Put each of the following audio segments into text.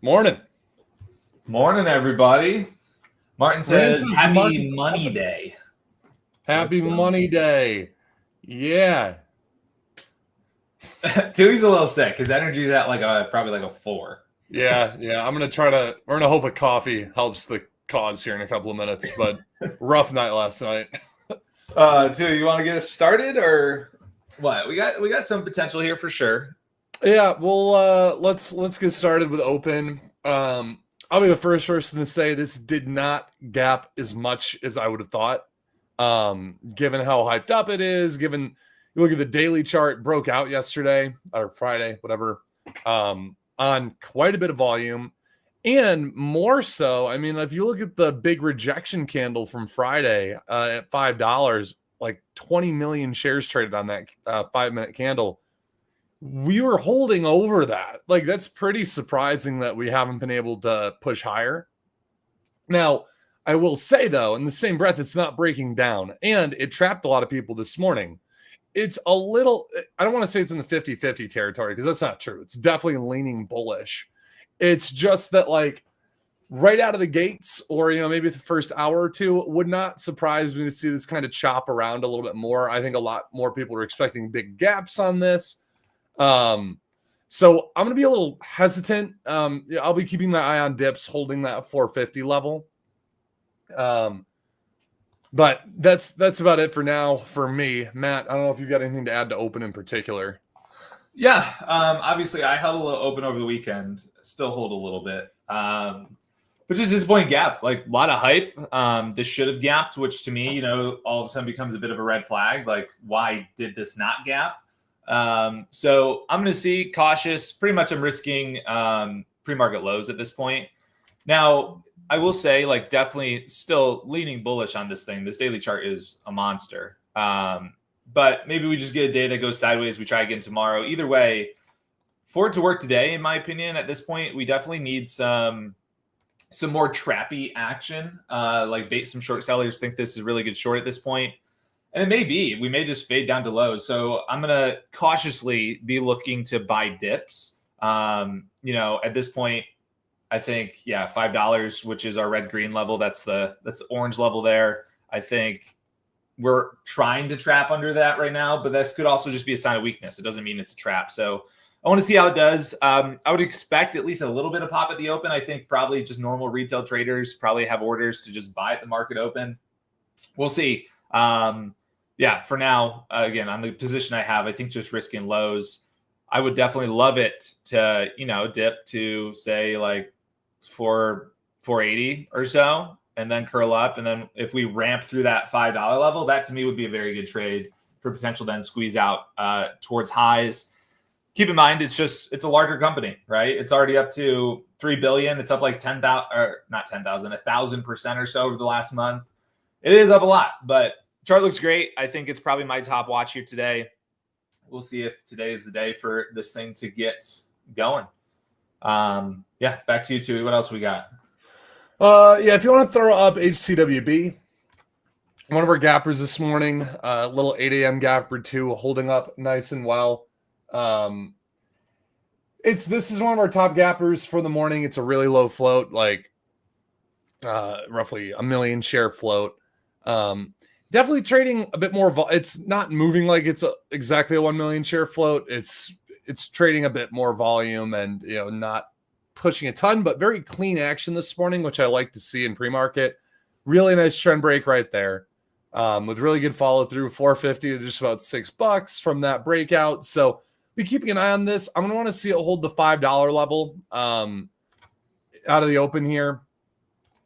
Morning. Morning, everybody. Martin says, happy money day. Happy money day. Yeah. Tuohey's a little sick. His energy's at probably like a 4. Yeah. I'm going to we're going to hope a coffee helps the cause here in a couple of minutes, but rough night last night. Tuohey, you want to get us started or what? We got some potential here for sure. Yeah, well, let's get started with open. I'll be the first person to say this did not gap as much as I would have thought. Given how hyped up it is, given you look at the daily chart, broke out yesterday or Friday, whatever, on quite a bit of volume. And more so, I mean, if you look at the big rejection candle from Friday at $5, like 20 million shares traded on that 5-minute candle. We were holding over that. Like, that's pretty surprising that we haven't been able to push higher. Now, I will say, though, in the same breath, it's not breaking down. And it trapped a lot of people this morning. It's a little, I don't want to say it's in the 50-50 territory because that's not true. It's definitely leaning bullish. It's just that, like, right out of the gates or, maybe the first hour or two would not surprise me to see this kind of chop around a little bit more. I think a lot more people are expecting big gaps on this. So I'm going to be a little hesitant. I'll be keeping my eye on dips, holding that 450 level. But that's about it for now for me. Matt, I don't know if you've got anything to add to open in particular. Yeah. Obviously I held a little open over the weekend, still hold a little bit. But just disappointing gap, like a lot of hype. This should have gapped, which to me, all of a sudden becomes a bit of a red flag. Like, why did this not gap? So I'm going to see cautious. Pretty much I'm risking pre-market lows at this point. Now, I will say, like, definitely still leaning bullish on this thing. This daily chart is a monster. But maybe we just get a day that goes sideways. We try again tomorrow. Either way, for it to work today, in my opinion, at this point, we definitely need some more trappy action. Like some short sellers think this is a really good short at this point. And it may be. We may just fade down to lows. So I'm going to cautiously be looking to buy dips. At this point, I think, $5, which is our red-green level. That's the orange level there. I think we're trying to trap under that right now, but this could also just be a sign of weakness. It doesn't mean it's a trap. So I want to see how it does. I would expect at least a little bit of pop at the open. I think probably just normal retail traders probably have orders to just buy at the market open. We'll see. For now, again, on the position I have, I think just risking lows. I would definitely love it to, dip to say like 480 or so, and then curl up. And then if we ramp through that $5 level, that to me would be a very good trade for potential then squeeze out towards highs. Keep in mind, it's a larger company, right? It's already up to 3 billion. It's up like 10,000 or not 10,000, 1,000% or so over the last month. It is up a lot, but chart looks great. I think it's probably my top watch here today. We'll see if today is the day for this thing to get going. Back to you, Tuohey. What else we got? If you want to throw up HCWB, one of our gappers this morning, a little 8 a.m. gapper too, holding up nice and well. This is one of our top gappers for the morning. It's a really low float, like roughly a million share float. Definitely trading a bit more. It's not moving like it's exactly a 1 million share float. It's trading a bit more volume and not pushing a ton, but very clean action this morning, which I like to see in pre-market. Really nice trend break right there, with really good follow through. 450 to just about $6 from that breakout. So be keeping an eye on this. I'm gonna want to see it hold the $5 level out of the open here.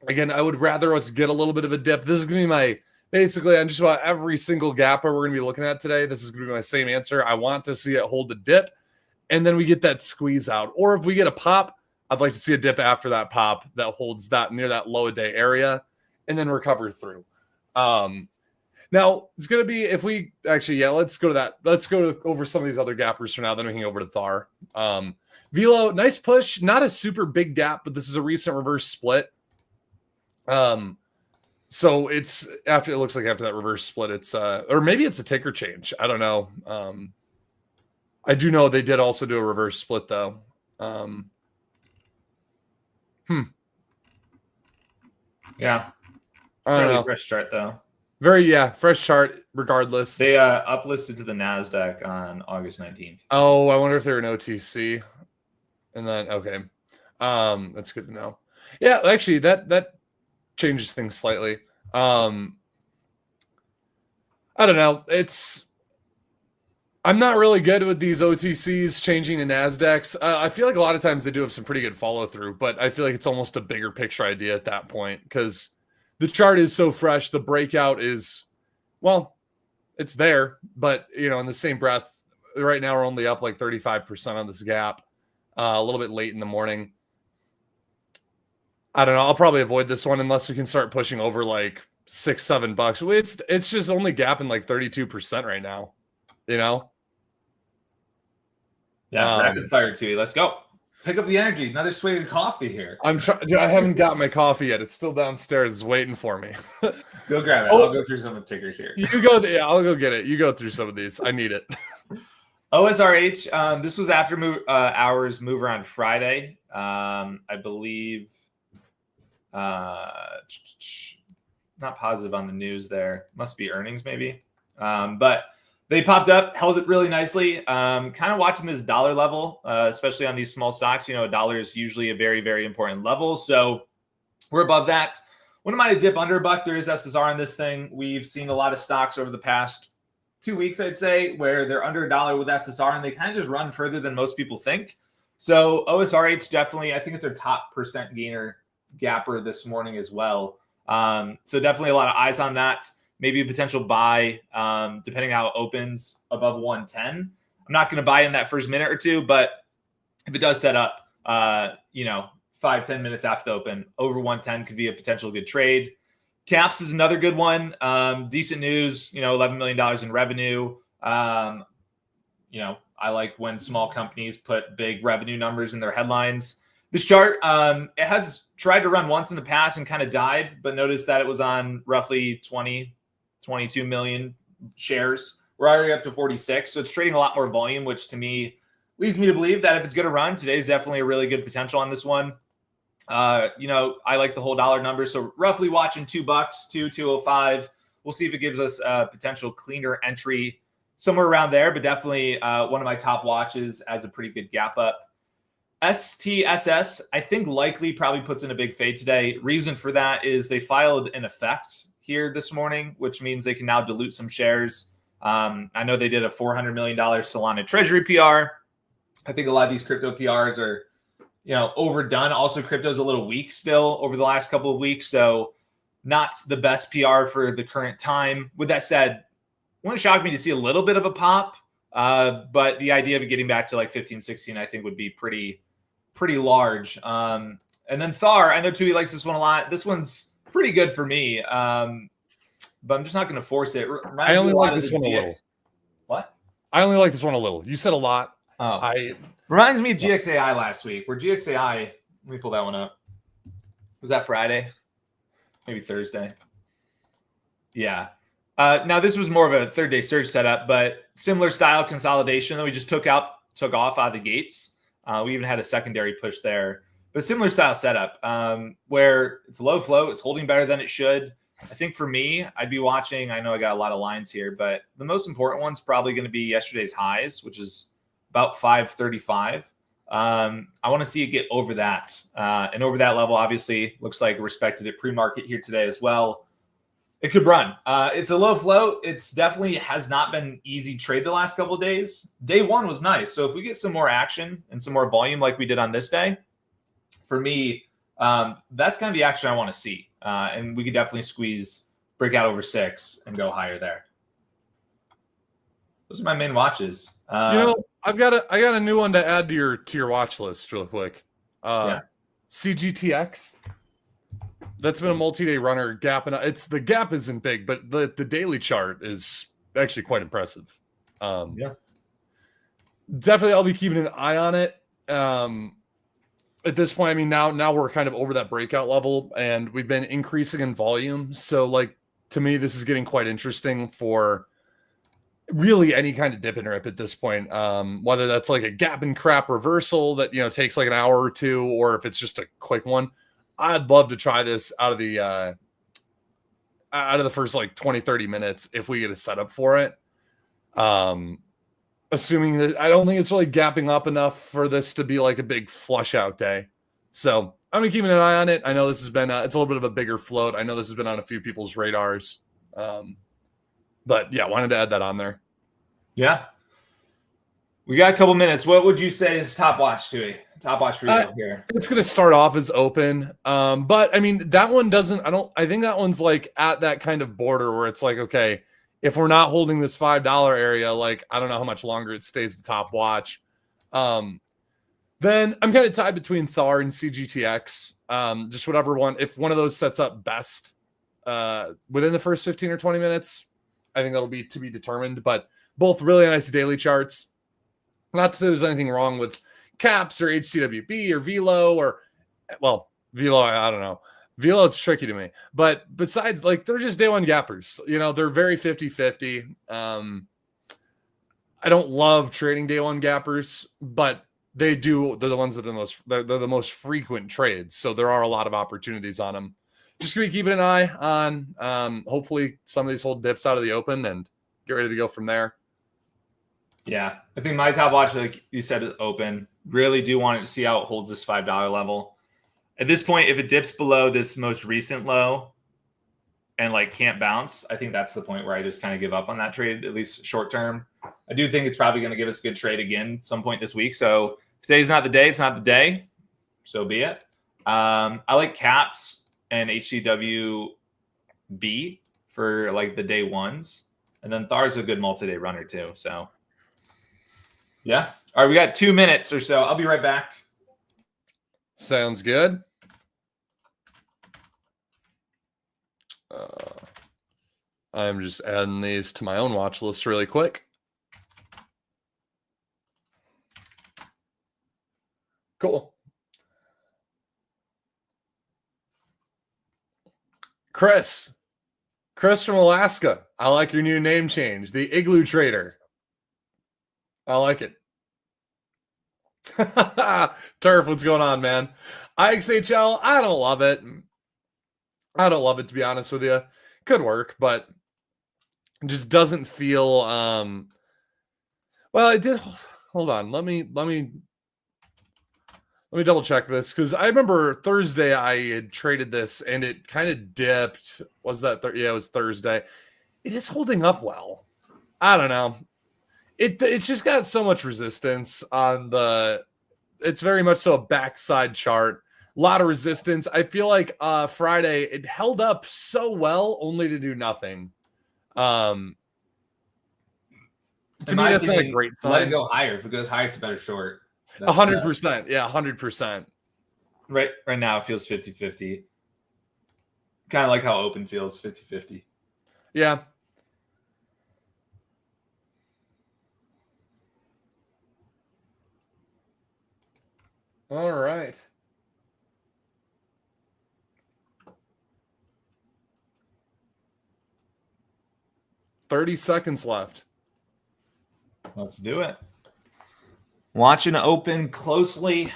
Again, I would rather us get a little bit of a dip. This is gonna be basically on just about every single gapper we're going to be looking at today. This is going to be my same answer. I want to see it hold the dip, and then we get that squeeze out. Or if we get a pop, I'd like to see a dip after that pop that holds that near that low a day area and then recover through. Now, it's going to be let's go to that. Let's go over some of these other gappers for now. Then we can go over to Thar. Velo, nice push. Not a super big gap, but this is a recent reverse split. So it looks like after that reverse split, it's or maybe it's a ticker change. I don't know. I do know they did also do a reverse split though. Yeah. I don't Fairly know. fresh chart though. Fresh chart regardless. They uplisted to the NASDAQ on August 19th. Oh, I wonder if they're an OTC. And then, okay. That's good to know. Yeah, actually, that changes things slightly. I don't know. I'm not really good with these OTCs changing to NASDAQs. I feel like a lot of times they do have some pretty good follow through, but I feel like it's almost a bigger picture idea at that point because the chart is so fresh. The breakout is, well, it's there, but in the same breath, right now we're only up like 35% on this gap, a little bit late in the morning. I don't know. I'll probably avoid this one unless we can start pushing over like $6-7. It's just only gapping like 32% right now. Yeah, rapid fire Tuohey. Let's go. Pick up the energy. Another swig of coffee here. I haven't got my coffee yet. It's still downstairs. It's waiting for me. Go grab it. I'll go through some of the tickers here. You go. Yeah, I'll go get it. You go through some of these. I need it. OSRH. This was after hours mover on Friday. I believe. Not positive on the news there. Must be earnings maybe. But they popped up, held it really nicely. Kind of watching this dollar level, especially on these small stocks. A dollar is usually a very, very important level. So we're above that. Wouldn't mind a dip under $1. There is SSR on this thing. We've seen a lot of stocks over the past 2 weeks, I'd say, where they're under $1 with SSR and they kind of just run further than most people think. So OSRH definitely, I think it's their top percent gainer gapper this morning as well. So definitely a lot of eyes on that. Maybe a potential buy, depending how it opens above 110. I'm not going to buy in that first minute or two, but if it does set up, 5-10 minutes after the open, over 110 could be a potential good trade. Caps is another good one. Decent news, $11 million in revenue. I like when small companies put big revenue numbers in their headlines. This chart, it has tried to run once in the past and kind of died, but notice that it was on roughly 22 million shares. We're already up to 46. So it's trading a lot more volume, which to me leads me to believe that if it's going to run, today's definitely a really good potential on this one. I like the whole dollar number. So roughly watching $2, 2.05. We'll see if it gives us a potential cleaner entry somewhere around there, but definitely one of my top watches as a pretty good gap up. STSS, I think likely probably puts in a big fade today. Reason for that is they filed an effect here this morning, which means they can now dilute some shares. I know they did a $400 million Solana Treasury PR. I think a lot of these crypto PRs are, overdone. Also, crypto's a little weak still over the last couple of weeks, so not the best PR for the current time. With that said, wouldn't shock me to see a little bit of a pop, but the idea of it getting back to like 15, 16, I think would be pretty large. And then Thar, I know Tuohey likes this one a lot. This one's pretty good for me, but I'm just not going to force it. I only like this one a little. What? I only like this one a little. You said a lot. Oh, reminds me of GXAI last week, where GXAI, let me pull that one up. Was that Friday? Maybe Thursday. Yeah. Now this was more of a third day surge setup, but similar style consolidation that we just took off out of the gates. We even had a secondary push there, but similar style setup where it's low flow. It's holding better than it should. I think for me, I'd be watching. I know I got a lot of lines here, but the most important one's probably going to be yesterday's highs, which is about 535. I want to see it get over that. And over that level, obviously, looks like respected at pre-market here today as well. It could run. It's a low flow. It's definitely has not been easy trade the last couple of days. Day one was nice. So if we get some more action and some more volume like we did on this day, for me, that's kind of the action I want to see. And we could definitely squeeze breakout over 6 and go higher there. Those are my main watches. I got a new one to add to your watch list real quick. CGTX. That's been a multi-day runner gap, and the gap isn't big, but the daily chart is actually quite impressive. Definitely, I'll be keeping an eye on it. At this point, I mean, now we're kind of over that breakout level, and we've been increasing in volume. So, like, to me, this is getting quite interesting for really any kind of dip and rip at this point. Whether that's like a gap and crap reversal that, you know, takes like an hour or two, or if it's just a quick one. I'd love to try this out of the first like 20, 30 minutes if we get a setup for it. Assuming that I don't think it's really gapping up enough for this to be like a big flush out day. So I'm gonna keep an eye on it. I know this has been it's a little bit of a bigger float. I know this has been on a few people's radars. But yeah, wanted to add that on there. Yeah. We got a couple minutes. What would you say is top watch, Tuohey? Top watch for you here. It's going to start off as open. But I mean, that one doesn't, I think that one's like at that kind of border where it's like, okay, if we're not holding this $5 area, like, I don't know how much longer it stays the top watch. Then I'm kind of tied between Thar and CGTX. Just whatever one, if one of those sets up best within the first 15 or 20 minutes, I think that'll be to be determined, but both really nice daily charts. Not to say there's anything wrong with caps or HCWB or Velo or, well, Velo, I don't know. Velo is tricky to me, but besides, like, they're just day one gappers. You know, they're very 50-50. I don't love trading day one gappers, but they're the ones that are they're the most frequent trades. So there are a lot of opportunities on them. Just gonna be keeping an eye on hopefully some of these hold dips out of the open and get ready to go from there. Yeah, I think my top watch, like you said, is open. Really do want to see how it holds this $5 level. At this point, if it dips below this most recent low and like can't bounce, I think that's the point where I just kind of give up on that trade, at least short term. I do think it's probably going to give us a good trade again some point this week. So today's not the day. It's not the day. So be it. I like caps and HCWB for like the day ones. And then Thar's a good multi-day runner too. So yeah. All right. We got 2 minutes or so. I'll be right back. Sounds good. I'm just adding these to my own watch list really quick. Cool. Chris from Alaska. I like your new name change. The Igloo Trader. I like it. Turf, what's going on, man? IXHL, I don't love it. I don't love it, to be honest with you. Could work, but it just doesn't feel well, it did. Hold on. Let me double check this, because I remember Thursday I had traded this and it kind of dipped. Was that yeah, it was Thursday. It is holding up well. I don't know. It's just got so much resistance on the. It's very much so a backside chart. A lot of resistance. I feel like Friday it held up so well, only to do nothing. To me, that's not a great sign. Let it go higher. If it goes higher, it's a better short. 100%. Yeah, 100%. Right now, it feels 50-50. Kind of like how open feels 50-50. Yeah. All right. $30 left. Let's do it. Watching open closely.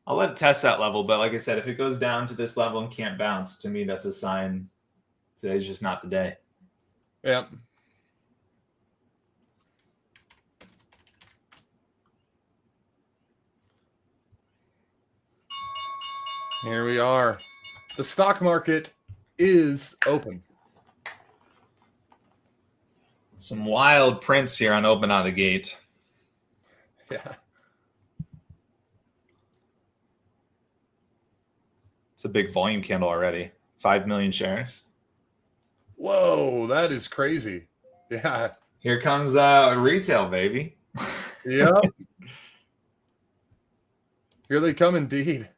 I'll let it test that level, but like I said, if it goes down to this level and can't bounce, to me, that's a sign today's just not the day. Yep. Here we are. The stock market is open. Some wild prints here on open out of the gate. Yeah. It's a big volume candle already. 5 million shares. Whoa, that is crazy. Yeah. Here comes retail, baby. Yep. Here they come indeed.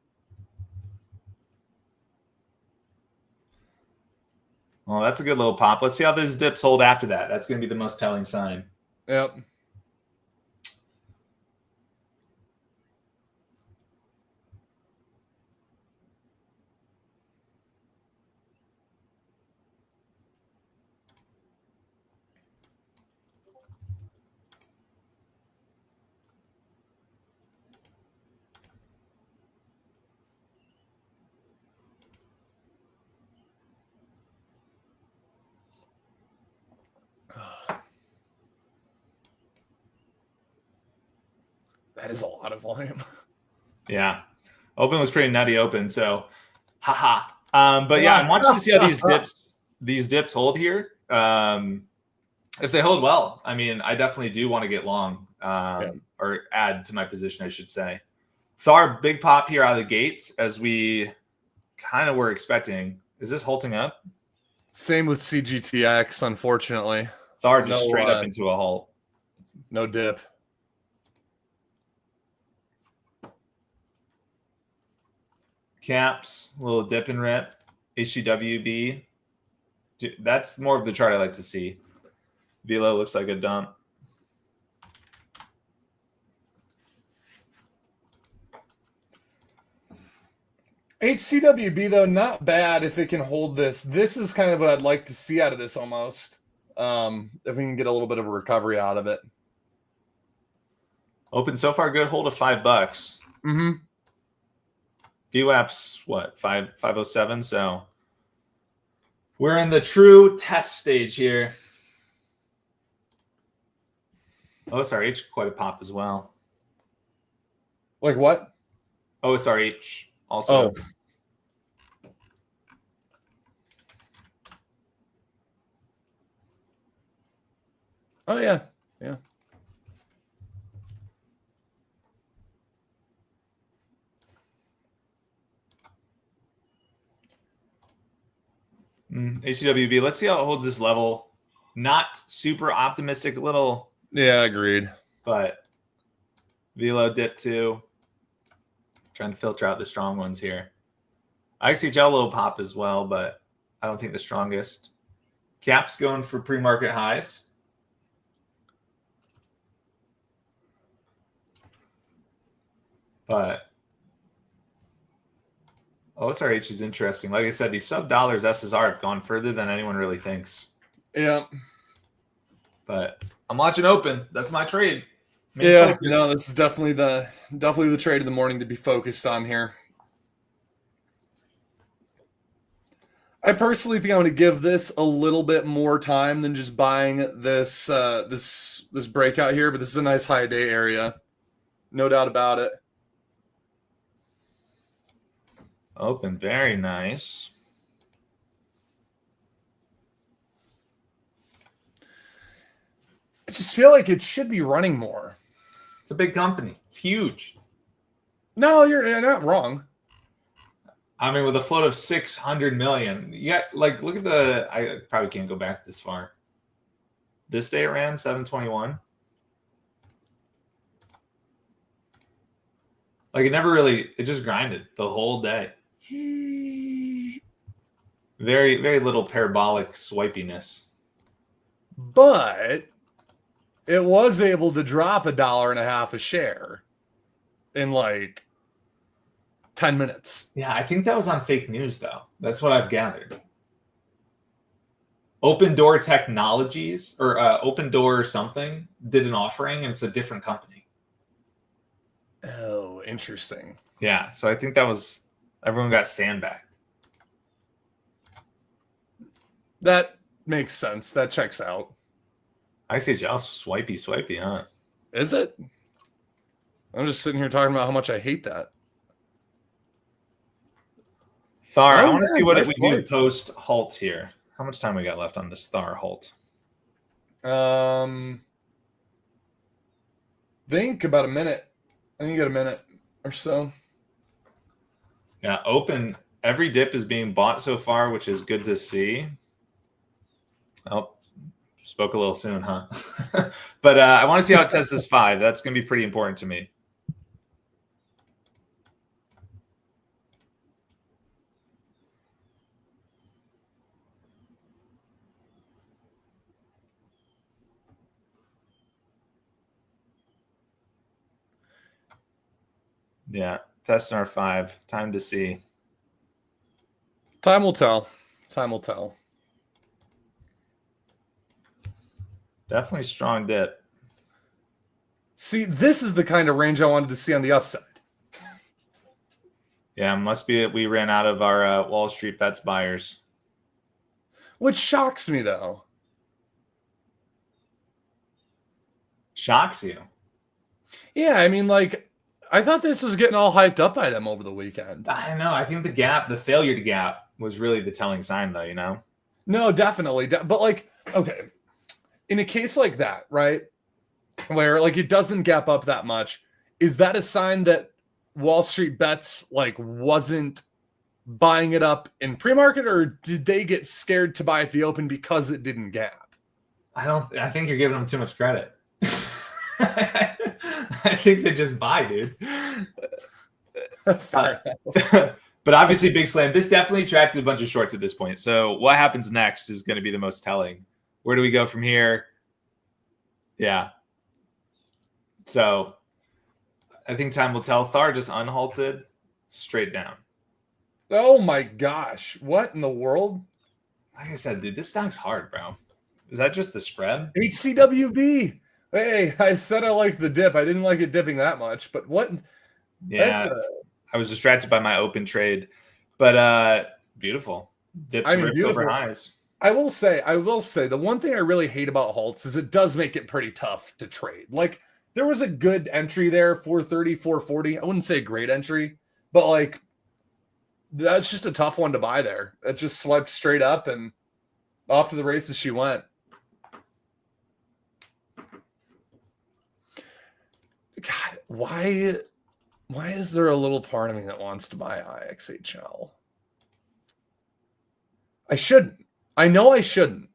Well, that's a good little pop. Let's see how those dips hold after that. That's going to be the most telling sign. Yep. That is a lot of volume. Yeah. Open was pretty nutty open, so haha. But yeah, I'm watching to see how these dips hold here. If they hold well, I mean, I definitely do want to get long, or add to my position, I should say. Thar, big pop here out of the gates, as we kind of were expecting. Is this halting up? Same with CGTX, unfortunately. Thar just straight up into a halt. No dip. Caps, a little dip and rip. HGWB. That's more of the chart I like to see. Velo looks like a dump. HCWB, though, not bad if it can hold this. This is kind of what I'd like to see out of this almost. If we can get a little bit of a recovery out of it. Open so far good, hold of $5. Mm-hmm. VWAP's what, 507? So we're in the true test stage here. OSRH, quite a pop as well. Like what? OSRH also. Oh yeah. Yeah. HCWB, let's see how it holds this level. Not super optimistic, a little. Yeah, agreed. But Velo dip too. Trying to filter out the strong ones here. IXHL low pop as well, but I don't think the strongest. Caps going for pre-market highs. But OSRH is interesting. Like I said, these sub-dollars SSR have gone further than anyone really thinks. Yeah. But I'm watching open. That's my trade. No, this is definitely the trade of the morning to be focused on here. I personally think I'm going to give this a little bit more time than just buying this this breakout here, but this is a nice high day area. No doubt about it. Open, very nice. I just feel like it should be running more. It's a big company. It's huge. No, you're not wrong. I mean, with a float of 600 million, yeah. Like, look at the. I probably can't go back this far. This day it ran 721. Like, it never really. It just grinded the whole day. Very, very little parabolic swipiness. But it was able to drop $1.50 a share in like 10 minutes. Yeah, I think that was on fake news, though. That's what I've gathered. Open Door Technologies or Open Door something did an offering, and it's a different company. Oh, interesting. Yeah, so I think that was everyone got sandbagged. That makes sense. That checks out. ICHL swipey, huh? Is it? I'm just sitting here talking about how much I hate that. Thar, I want to see what we do post halt here. How much time we got left on this Thar halt? Think about a minute. I think you got a minute or so. Yeah, open. Every dip is being bought so far, which is good to see. Oh, spoke a little soon, huh? But I want to see how it tests this 5. That's going to be pretty important to me. Yeah, testing our 5. Time to see. Time will tell. Time will tell. Definitely strong dip. See, this is the kind of range I wanted to see on the upside. Yeah, must be that we ran out of our Wall Street bets buyers. Which shocks me, though. Shocks you? Yeah, I mean, like, I thought this was getting all hyped up by them over the weekend. I know. I think the failure to gap was really the telling sign, though, you know? No, definitely. But, like, okay, in a case like that, right, where, like, it doesn't gap up that much, is that a sign that Wall Street Bets, like, wasn't buying it up in pre-market, or did they get scared to buy at the open because it didn't gap? I think you're giving them too much credit. I think they just buy, dude. Fair But obviously, big slam. This definitely attracted a bunch of shorts at this point. So what happens next is going to be the most telling. Where do we go from here? Yeah. So I think time will tell. Thar just unhalted, straight down. Oh my gosh. What in the world? Like I said, dude, this stock's hard, bro. Is that just the spread? HCWB. Hey, I said I liked the dip. I didn't like it dipping that much, but what? Yeah. I was distracted by my open trade. But beautiful. Dips over highs. I will say, the one thing I really hate about halts is it does make it pretty tough to trade. Like, there was a good entry there, 430, 440. I wouldn't say a great entry, but like, that's just a tough one to buy there. It just swiped straight up and off to the races she went. God, why is there a little part of me that wants to buy IXHL? I shouldn't. I know I shouldn't.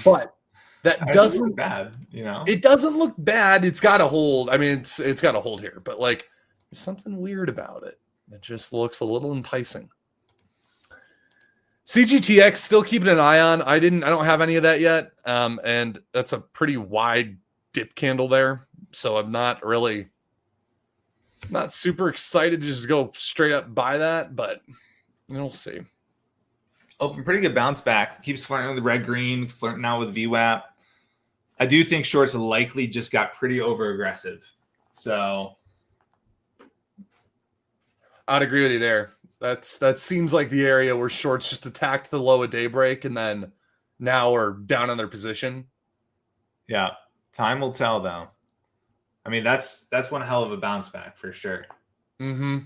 But that doesn't look bad, you know? It doesn't look bad. It's got a hold. I mean, it's got a hold here, but like there's something weird about it. It just looks a little enticing. CGTX still keeping an eye on. I don't have any of that yet. And that's a pretty wide dip candle there. So I'm not super excited to just go straight up buy that, but we'll see. Open pretty good bounce back. Keeps flirting with the red green, flirting now with VWAP. I do think shorts likely just got pretty over aggressive. So I'd agree with you there. That seems like the area where shorts just attacked the low at daybreak and then now are down on their position. Yeah. Time will tell though. I mean, that's one hell of a bounce back for sure. Mm-hmm.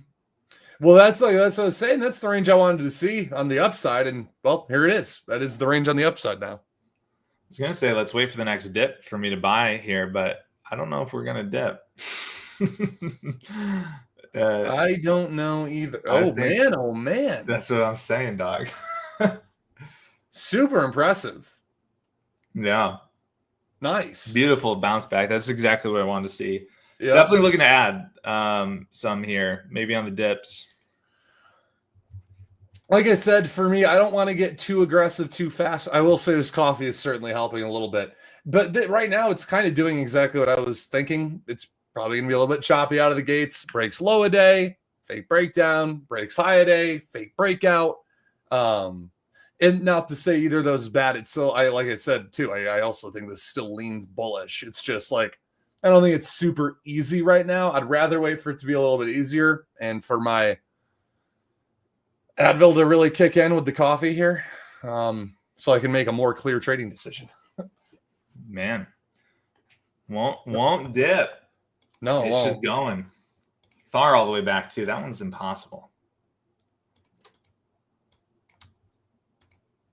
Well, that's what I was saying. That's the range I wanted to see on the upside. And well, here it is. That is the range on the upside now. I was gonna say let's wait for the next dip for me to buy here, but I don't know if we're gonna dip. I don't know either. Oh man. That's what I'm saying, dog. Super impressive. Yeah. Nice. Beautiful bounce back. That's exactly what I wanted to see. Yep. Definitely looking to add some here, maybe on the dips. Like I said, for me, I don't want to get too aggressive too fast. I will say this coffee is certainly helping a little bit. But right now, it's kind of doing exactly what I was thinking. It's probably going to be a little bit choppy out of the gates. Breaks low a day, fake breakdown, breaks high a day, fake breakout. And not to say either of those is bad. It's still, like I said, too, I also think this still leans bullish. It's just like, I don't think it's super easy right now. I'd rather wait for it to be a little bit easier and for my Advil to really kick in with the coffee here, so I can make a more clear trading decision. Man, won't dip. No, it's just going far all the way back too. That one's impossible.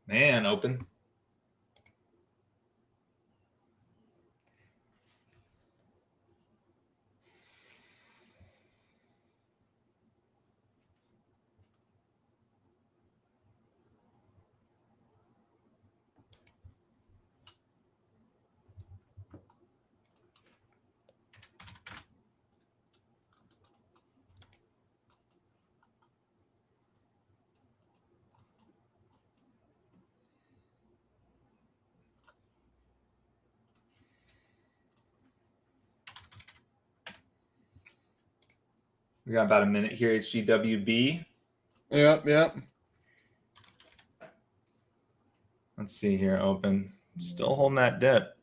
Man, open. We got about a minute here. HGWB. Yep. Let's see here. Open. Still holding that dip.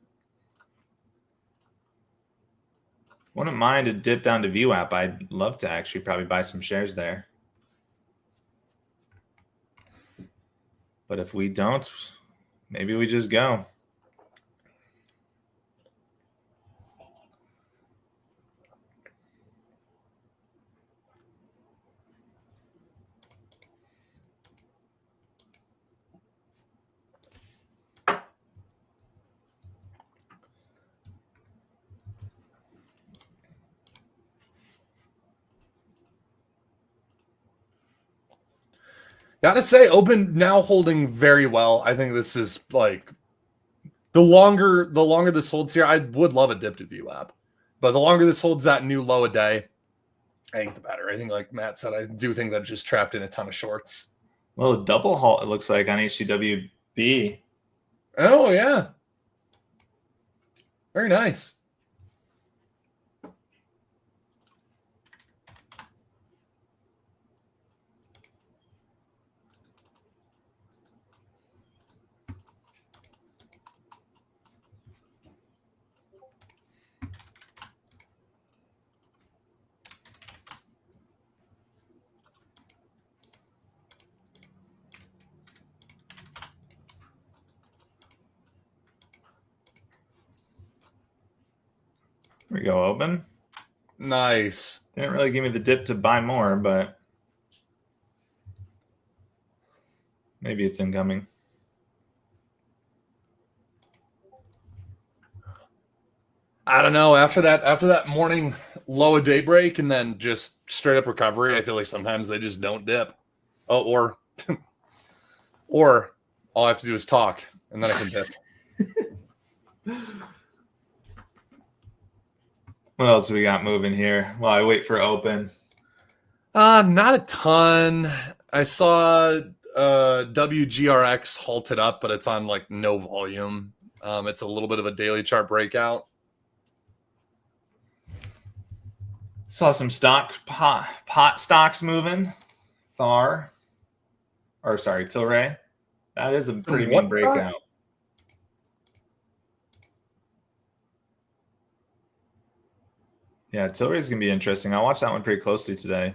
Wouldn't mind a dip down to VWAP. I'd love to actually probably buy some shares there. But if we don't, maybe we just go. Gotta say, open now holding very well. I think this is like the longer this holds here, I would love a dip to view app. But the longer this holds that new low a day, I think the better. I think, like Matt said, I do think that it just trapped in a ton of shorts. Well, a double halt, it looks like, on HCWB. Oh, yeah. Very nice. Here we go, open. Nice. Didn't really give me the dip to buy more, but maybe it's incoming. I don't know. After that morning low of daybreak and then just straight up recovery, I feel like sometimes they just don't dip. Oh, or all I have to do is talk and then I can dip. What else we got moving here while I wait for open? Not a ton. I saw WGRX halted up, but it's on like no volume. It's a little bit of a daily chart breakout. Saw some pot stocks moving. Tilray. That is a pretty mean breakout. Yeah, Tilray's going to be interesting. I'll watch that one pretty closely today.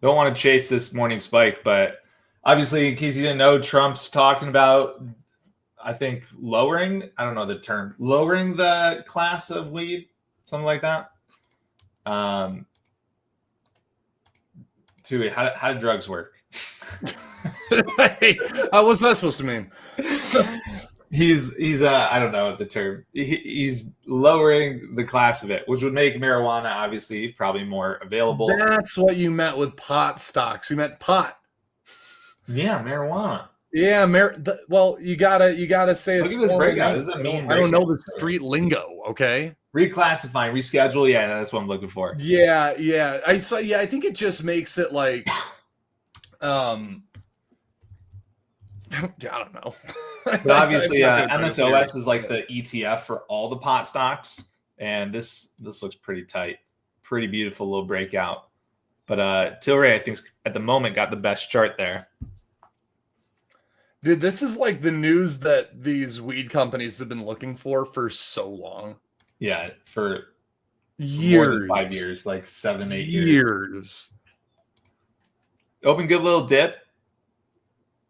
Don't want to chase this morning spike, but obviously, in case you didn't know, Trump's talking about, I think, lowering the class of weed, something like that. Tuohey, how do drugs work? Hey, what's that supposed to mean? He's I don't know the term. He's lowering the class of it, which would make marijuana obviously probably more available. That's what you meant with pot stocks. You meant pot. Yeah, marijuana. Yeah, well, you gotta say it's. Look at this breakout. This is a mean. I don't know the street lingo. Okay. Reclassifying, reschedule. Yeah, that's what I'm looking for. Yeah. I think it just makes it like, I don't know. But obviously, MSOS is like the ETF for all the pot stocks, and this looks pretty tight, pretty beautiful little breakout. But Tilray, I think, at the moment got the best chart there. Dude, this is like the news that these weed companies have been looking for so long. Yeah, for years, more than 5 years, like 7, 8 years. Open good little dip.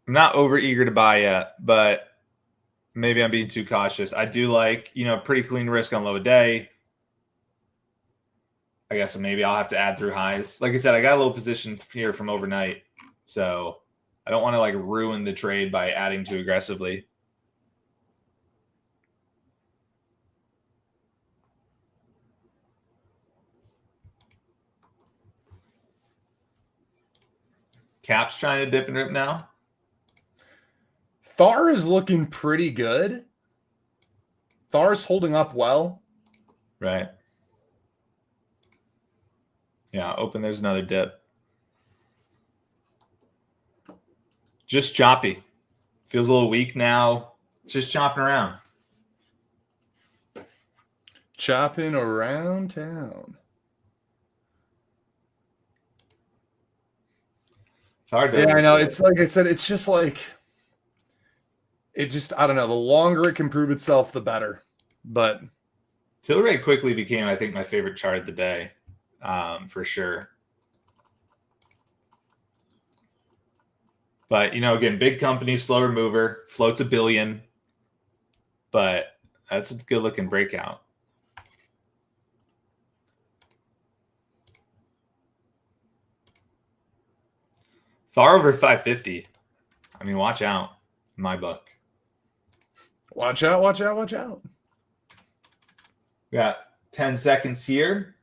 I'm not over eager to buy yet, but maybe I'm being too cautious. I do like, pretty clean risk on low a day. I guess maybe I'll have to add through highs. Like I said, I got a little position here from overnight, so I don't want to like ruin the trade by adding too aggressively. Cap's trying to dip and rip now. Thar is looking pretty good. Thar's holding up well. Right. Yeah, open. There's another dip. Just choppy. Feels a little weak now. Just chopping around. Chopping around town. Yeah, I know. It's like I said, it's just like, I don't know. The longer it can prove itself, the better. But Tilray quickly became, I think, my favorite chart of the day, for sure. But, again, big company, slower mover, floats $1 billion. But that's a good-looking breakout. Far over 550. I mean, watch out in my book. Watch out, watch out, watch out. We got 10 seconds here.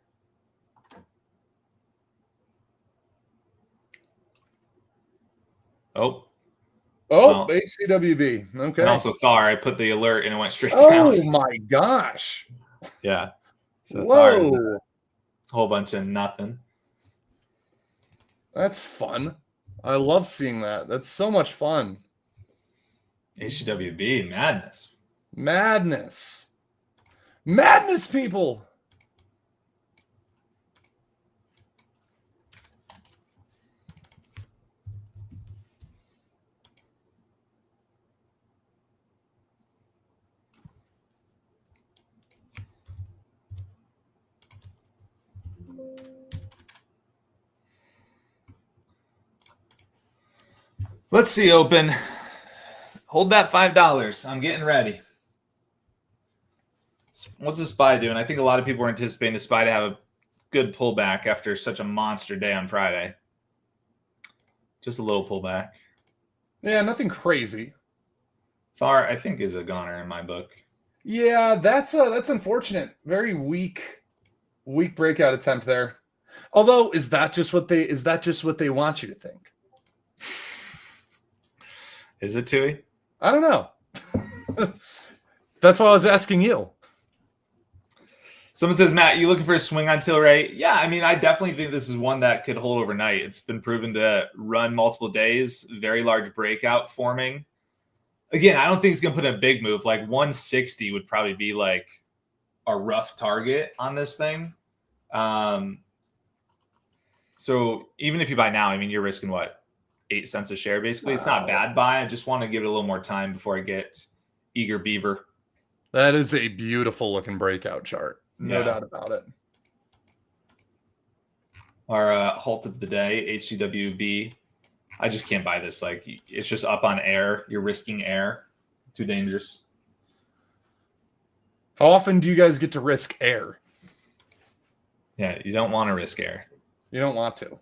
Oh, Oh, well, HCWB. Okay. and also Thar. I put the alert and it went straight Oh down. my gosh. Yeah. So Thar is Whoa. a whole bunch of nothing. That's fun. I love seeing that. That's so much fun. HWB madness. Madness. Madness, people. Let's see, open. Hold that $5. I'm getting ready. What's the SPY doing? I think a lot of people are anticipating the SPY to have a good pullback after such a monster day on Friday. Just a little pullback. Yeah, nothing crazy. Thar, I think, is a goner in my book. Yeah, that's unfortunate. Very weak breakout attempt there. Although, is that just what they want you to think? Is it Tuohey? I don't know. That's why I was asking you. Someone says, Matt, you looking for a swing on Tilray? Yeah, I mean, I definitely think this is one that could hold overnight. It's been proven to run multiple days, very large breakout forming. Again, I don't think it's going to put in a big move. Like 160 would probably be like a rough target on this thing. So even if you buy now, I mean, you're risking what? 8 cents a share, basically. It's not a bad buy. I just want to give it a little more time before I get eager beaver. That is a beautiful looking breakout chart. No doubt about it. Our halt of the day, HCWB. I just can't buy this. Like, it's just up on air. You're risking air. Too dangerous. How often do you guys get to risk air? Yeah, you don't want to risk air. You don't want to.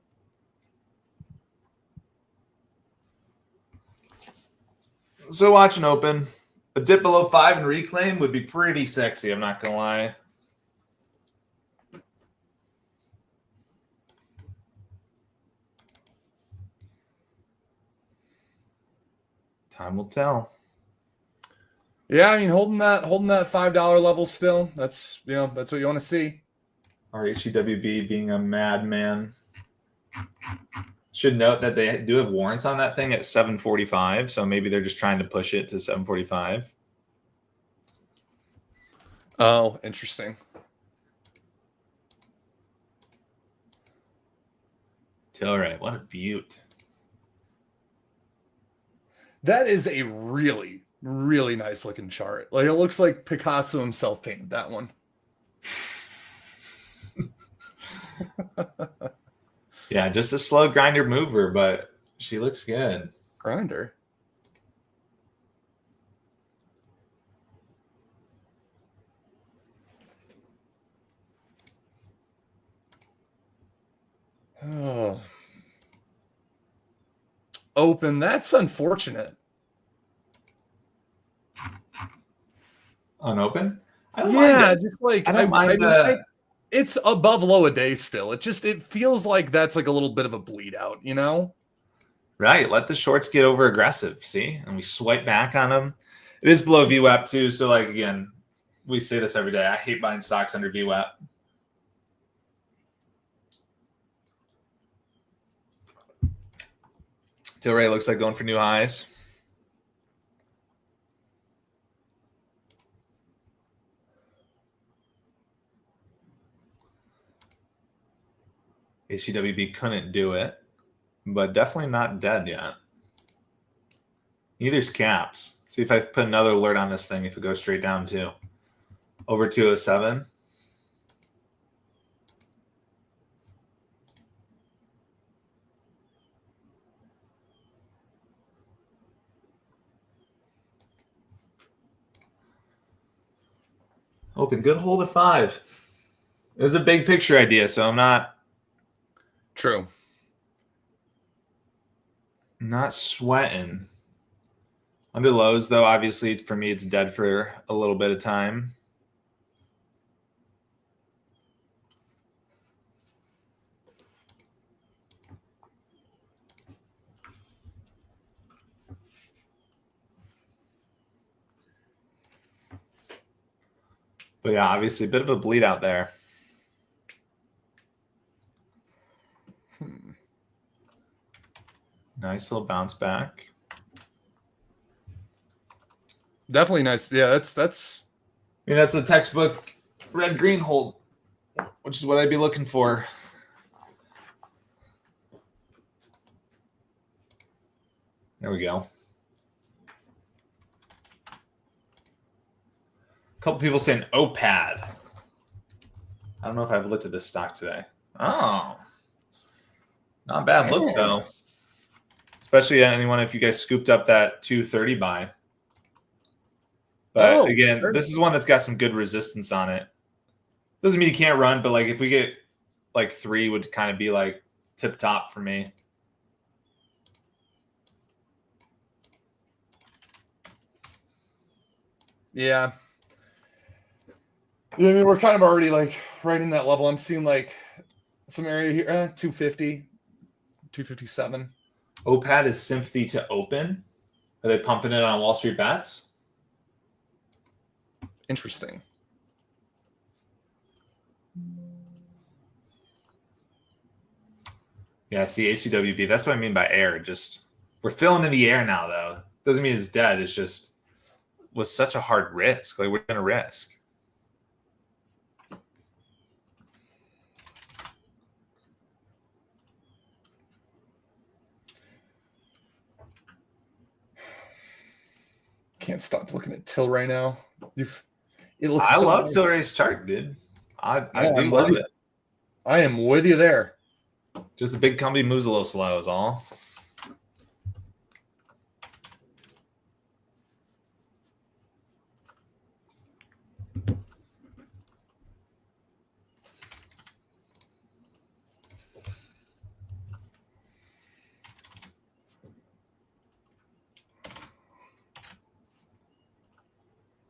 So watch an open. A dip below 5 and reclaim would be pretty sexy. I'm not going to lie. Time will tell. Yeah, I mean, holding that $5 level still. That's what you want to see. Our HCWB being a madman. Should note that they do have warrants on that thing at 745, so maybe they're just trying to push it to 745. Oh, interesting. Tilray, what a beaut. That is a really, really nice looking chart. Like, it looks like Picasso himself painted that one. Yeah, just a slow grinder mover, but she looks good. Grinder. Oh. Open. That's unfortunate. Unopen? I don't Yeah, mind it. just like I don't mind it's above low a day still. It feels like that's like a little bit of a bleed out, you know? Right. Let the shorts get over aggressive. See? And we swipe back on them. It is below VWAP too. So, like, again, we say this every day. I hate buying stocks under VWAP. Tilray looks like going for new highs. HCWB couldn't do it, but definitely not dead yet. Neither's caps. See if I put another alert on this thing if it goes straight down too. Over 207. Open. Good hold at 5. It was a big picture idea, so I'm not sweating. Under lows, though, obviously, for me, it's dead for a little bit of time. But yeah, obviously a bit of a bleed out there. Nice little bounce back. Definitely nice. Yeah, that's I mean, that's a textbook red-green hold, which is what I'd be looking for. There we go. A couple people saying OPAD. I don't know if I've looked at this stock today. Oh, not bad look though. Especially anyone if you guys scooped up that 230 buy. But again, this is one that's got some good resistance on it. Doesn't mean you can't run, but like if we get like 3 would kind of be like tip top for me. Yeah. Yeah, I mean, we're kind of already like right in that level. I'm seeing like some area here, 250, 257. OPAD is Sympathy to open. Are they pumping it on Wall Street Bats? Interesting. Yeah, see HCWB. That's what I mean by air. Just we're filling in the air now, though. Doesn't mean it's dead. It's just was such a hard risk. Like we're gonna risk. Can't stop looking at Till right now. It looks. I so love nice. Tilray's chart, dude. I Yeah, do love it. I am with you there. Just a big company moves a little slow is all.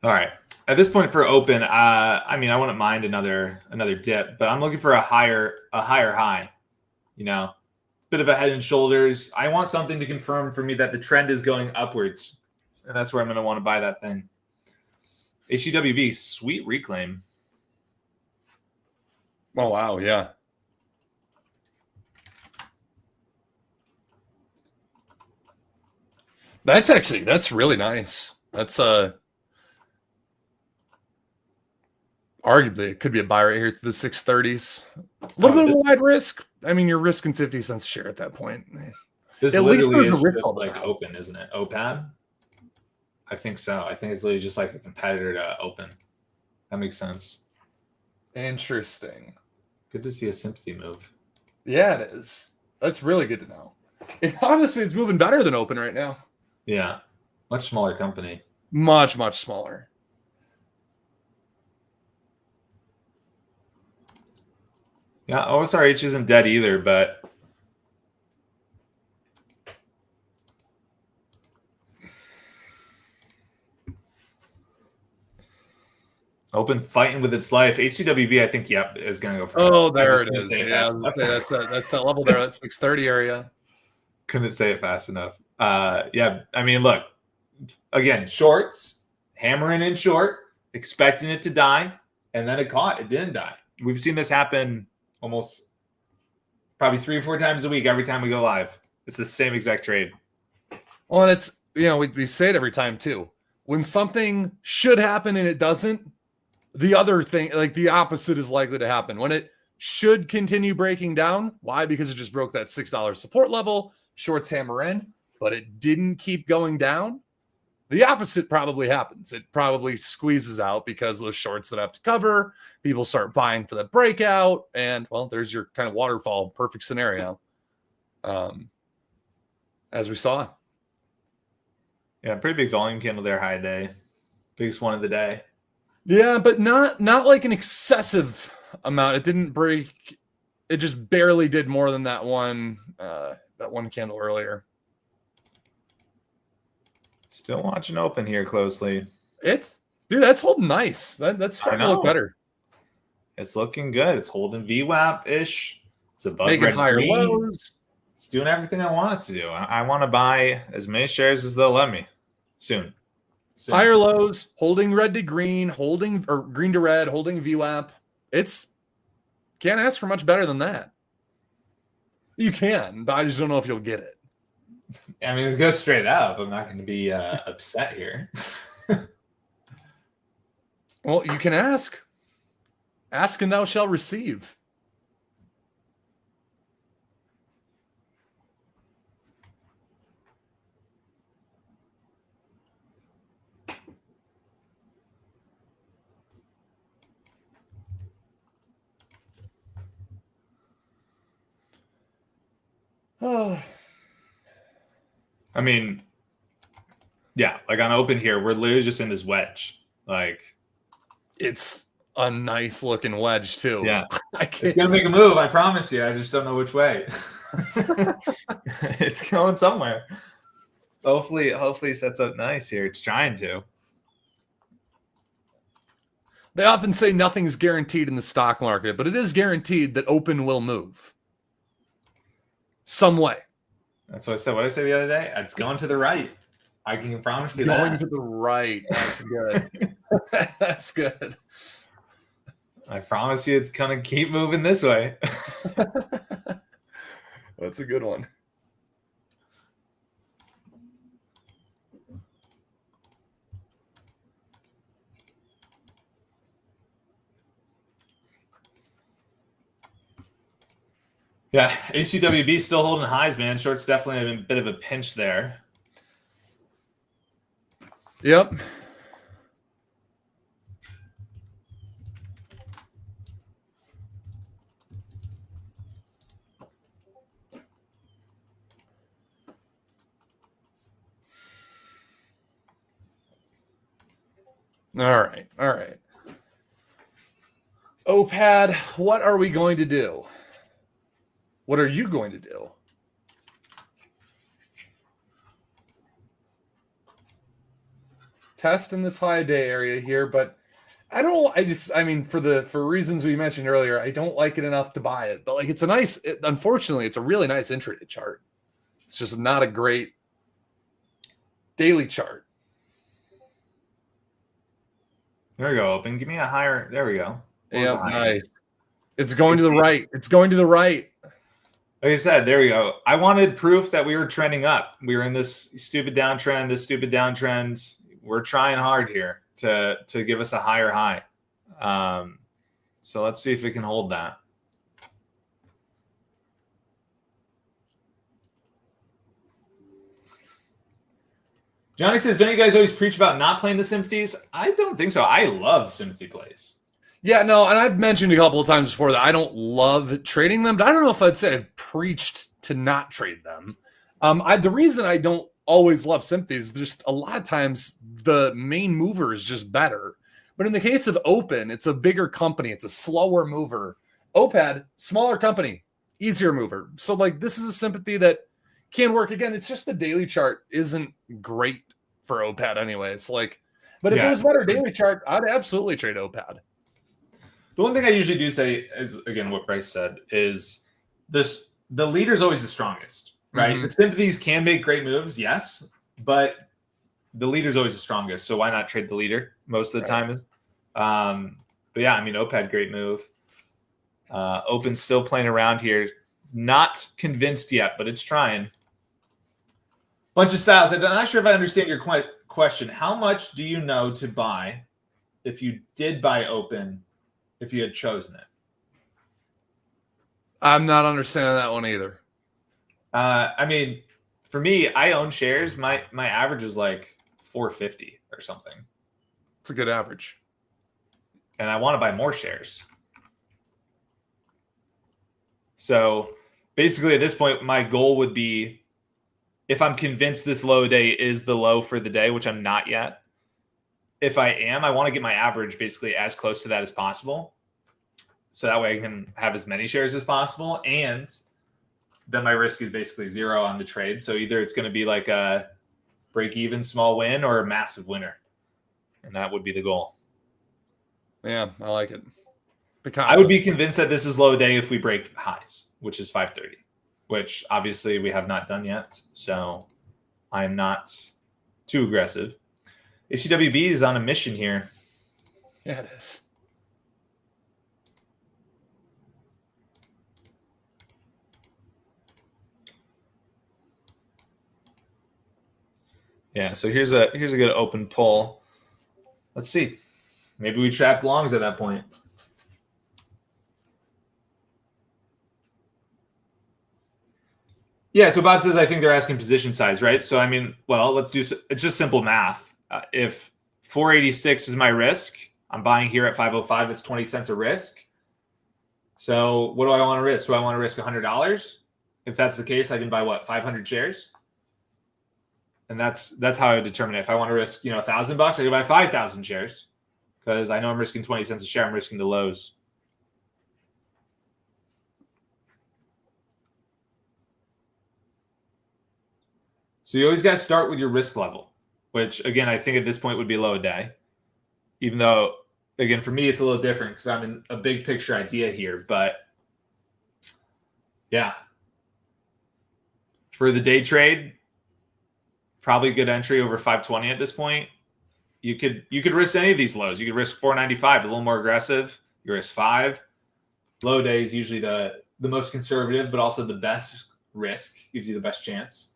All right. At this point for open, I mean, I wouldn't mind another dip, but I'm looking for a higher high. You know, bit of a head and shoulders. I want something to confirm for me that the trend is going upwards, and that's where I'm going to want to buy that thing. HEWB, sweet reclaim. Oh wow, yeah. That's really nice. That's arguably it could be a buy right here to the 630s. A little bit of a wide risk. I mean, you're risking 50 cents a share at that point. This at literally least is just like open, isn't it? OPAD? I think so. I think it's literally just like a competitor to open. That makes sense. Interesting. Good to see a Sympathy move. Yeah, it is. That's really good to know. Honestly, it's moving better than open right now. Yeah. Much smaller company. Much smaller. Yeah, OSRH isn't dead either, but open fighting with its life. HCWB, I think, yep, is going to go for. Oh, there it is. Yeah, that's that level there. That 630 area. Couldn't say it fast enough. Yeah, I mean, look, again, shorts, hammering in short, expecting it to die, and then it caught. It didn't die. We've seen this happen almost probably 3 or 4 times a week every time we go live. It's the same exact trade. Well, and it's, we say it every time too. When something should happen and it doesn't, the other thing, like the opposite is likely to happen. When it should continue breaking down, why? Because it just broke that $6 support level, shorts hammer in, but it didn't keep going down. The opposite probably happens. It probably squeezes out because those shorts that have to cover, people start buying for the breakout, and well, there's your kind of waterfall, perfect scenario. As we saw. Yeah, pretty big volume candle there, high day. Biggest one of the day. Yeah, but not like an excessive amount. It didn't break. It just barely did more than that one candle earlier. Still watching open here closely. That's holding nice. That's starting to look better. It's looking good. It's holding VWAP-ish. It's above making higher green. Lows. It's doing everything I want it to do. I want to buy as many shares as they'll let me soon. Higher lows, holding red to green, holding or green to red, holding VWAP. It's can't ask for much better than that. You can, but I just don't know if you'll get it. I mean, it goes straight up. I'm not going to be upset here. Well, you can ask. Ask and thou shalt receive. Oh. I mean, yeah, like on open here, we're literally just in this wedge. Like, it's a nice looking wedge too. Yeah, it's gonna make a move. I promise you. I just don't know which way. It's going somewhere. Hopefully, it sets up nice here. It's trying to. They often say nothing's guaranteed in the stock market, but it is guaranteed that open will move some way. That's what I said. What did I say the other day? It's going to the right. I can promise you that. Going to the right. That's good. That's good. I promise you it's going to keep moving this way. That's a good one. Yeah, ACWB still holding highs, man. Shorts definitely have been a bit of a pinch there. Yep. All right. All right. OPAD, what are we going to do? What are you going to do? Test in this high day area here, but I mean, for reasons we mentioned earlier, I don't like it enough to buy it. But like, it's unfortunately, it's a really nice intraday chart. It's just not a great daily chart. There we go. Open. Give me a higher. There we go. Yeah, nice. It's going to the right. It's going to the right. Like I said, there we go. I wanted proof that we were trending up. We were in this stupid downtrend. We're trying hard here to give us a higher high. So let's see if we can hold that. Johnny says, don't you guys always preach about not playing the sympathies? I don't think so. I love sympathy plays. Yeah, no, and I've mentioned a couple of times before that I don't love trading them, but I don't know if I'd say I've preached to not trade them. The reason I don't always love sympathies, just a lot of times the main mover is just better. But in the case of Open, it's a bigger company. It's a slower mover. OPAD, smaller company, easier mover. So like this is a sympathy that can work. Again, it's just the daily chart isn't great for OPAD anyway. It's like, but if it was better daily chart, I'd absolutely trade OPAD. The one thing I usually do say is, again, what Bryce said is this: the leader is always the strongest, right? Mm-hmm. The sympathies can make great moves, yes, but the leader is always the strongest. So why not trade the leader most of the time? But yeah, I mean, OPAD, great move. Open still playing around here. Not convinced yet, but it's trying. Bunch of styles. I'm not sure if I understand your question. How much do you know to buy if you did buy Open? If you had chosen it? I'm not understanding that one either. I mean, for me, I own shares. My average is like 450 or something. It's a good average. And I want to buy more shares. So basically at this point, my goal would be, if I'm convinced this low day is the low for the day, which I'm not yet, if I am, I want to get my average basically as close to that as possible. So that way I can have as many shares as possible. And then my risk is basically zero on the trade. So either it's going to be like a break even small win or a massive winner. And that would be the goal. Yeah, I like it. Because I would be convinced that this is low day if we break highs, which is 530, which obviously we have not done yet. So I'm not too aggressive. HCWB is on a mission here. Yeah, it is. Yeah, so here's a good open pull. Let's see. Maybe we trapped longs at that point. Yeah, so Bob says I think they're asking position size, right? So I mean, well, let's do it's just simple math. If 486 is my risk, I'm buying here at 505. It's 20 cents a risk. So what do I want to risk? Do I want to risk $100? If that's the case, I can buy what, 500 shares? And that's how I would determine it. If I want to risk, $1,000, I can buy 5,000 shares because I know I'm risking 20 cents a share. I'm risking the lows. So you always got to start with your risk level, which again, I think at this point would be low a day. Even though, again, for me, it's a little different because I'm in a big picture idea here. But yeah, for the day trade, probably a good entry over 520 at this point. You could risk any of these lows. You could risk 495, a little more aggressive. You risk 5. Low day is usually the most conservative, but also the best risk. Gives you the best chance.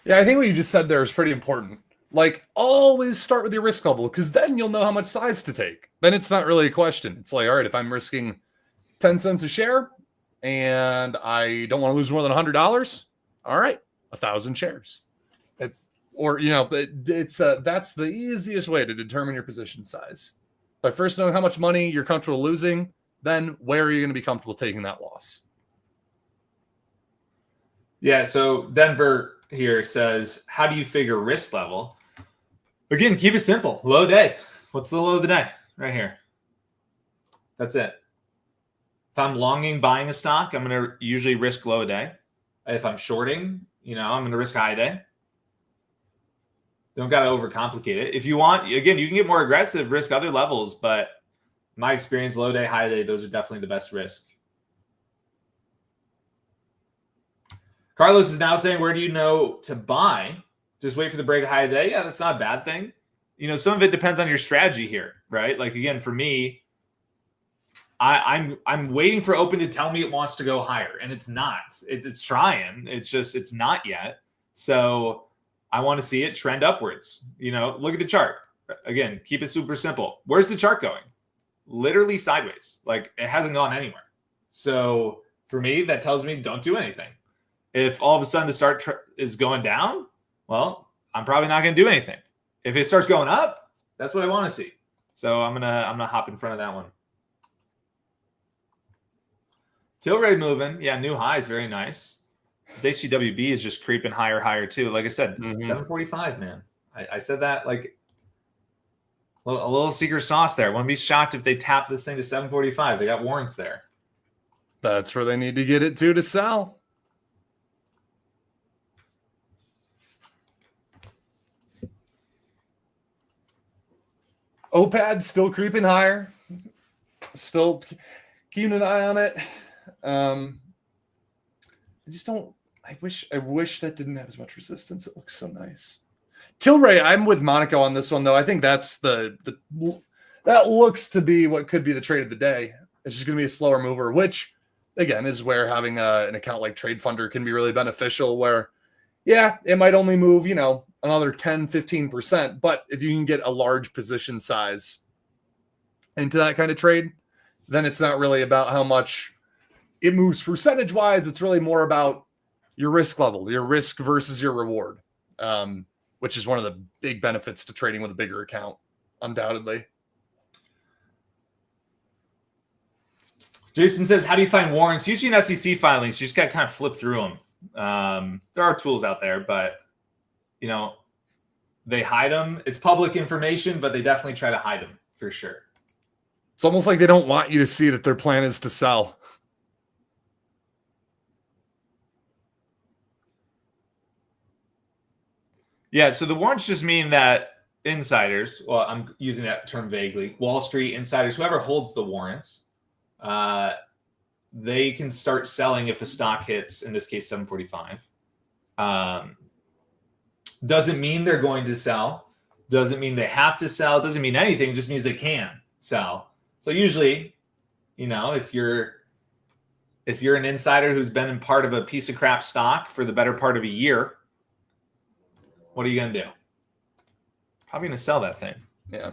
Yeah, I think what you just said there is pretty important. Like, always start with your risk level because then you'll know how much size to take. Then it's not really a question. It's like, all right, if I'm risking 10 cents a share and I don't want to lose more than $100, all right, 1,000 shares. That's the easiest way to determine your position size. By first knowing how much money you're comfortable losing, then where are you going to be comfortable taking that loss? Yeah, so Denver here says, how do you figure risk level? Again, keep it simple. Low day. What's the low of the day? Right here. That's it. If I'm longing buying a stock, I'm going to usually risk low a day. If I'm shorting, I'm going to risk high day. Don't got to overcomplicate it. If you want, again, you can get more aggressive, risk other levels, but in my experience, low day, high day, those are definitely the best risk. Carlos is now saying, where do you know to buy? Just wait for the break of high day. Yeah, that's not a bad thing. Some of it depends on your strategy here, right? Like, again, for me, I'm waiting for open to tell me it wants to go higher, and it's not. It's trying. It's not yet. So I want to see it trend upwards. Look at the chart. Again, keep it super simple. Where's the chart going? Literally sideways. Like, it hasn't gone anywhere. So for me, that tells me don't do anything. If all of a sudden the start is going down, well, I'm probably not going to do anything. If it starts going up, that's what I want to see. So I'm gonna hop in front of that one. Tilray moving, yeah, new highs, very nice. This HCWB is just creeping higher too. Like I said, 745, man. I said that like a little secret sauce there. Wouldn't be shocked if they tap this thing to 745. They got warrants there. That's where they need to get it to sell. OPAD still creeping higher. Still keeping an eye on it. I wish that didn't have as much resistance. It looks so nice. Tilray, I'm with Monaco on this one though. I think that's that looks to be what could be the trade of the day. It's just going to be a slower mover, which again is where having an account like Trade Funder can be really beneficial. Where, yeah, it might only move another 10-15%, but if you can get a large position size into that kind of trade, then it's not really about how much it moves percentage wise. It's really more about your risk level, your risk versus your reward, which is one of the big benefits to trading with a bigger account, undoubtedly. Jason says, how do you find warrants? Usually in SEC filings, you just got to kind of flip through them. There are tools out there, but they hide them. It's public information, but they definitely try to hide them for sure. It's almost like they don't want you to see that their plan is to sell. Yeah, so the warrants just mean that insiders, well, I'm using that term vaguely, Wall Street insiders, whoever holds the warrants, they can start selling if a stock hits, in this case, 745. Doesn't mean they're going to sell. Doesn't mean they have to sell. Doesn't mean anything. It just means they can sell. So usually, if you're an insider who's been in part of a piece of crap stock for the better part of a year, what are you going to do? Probably going to sell that thing. Yeah.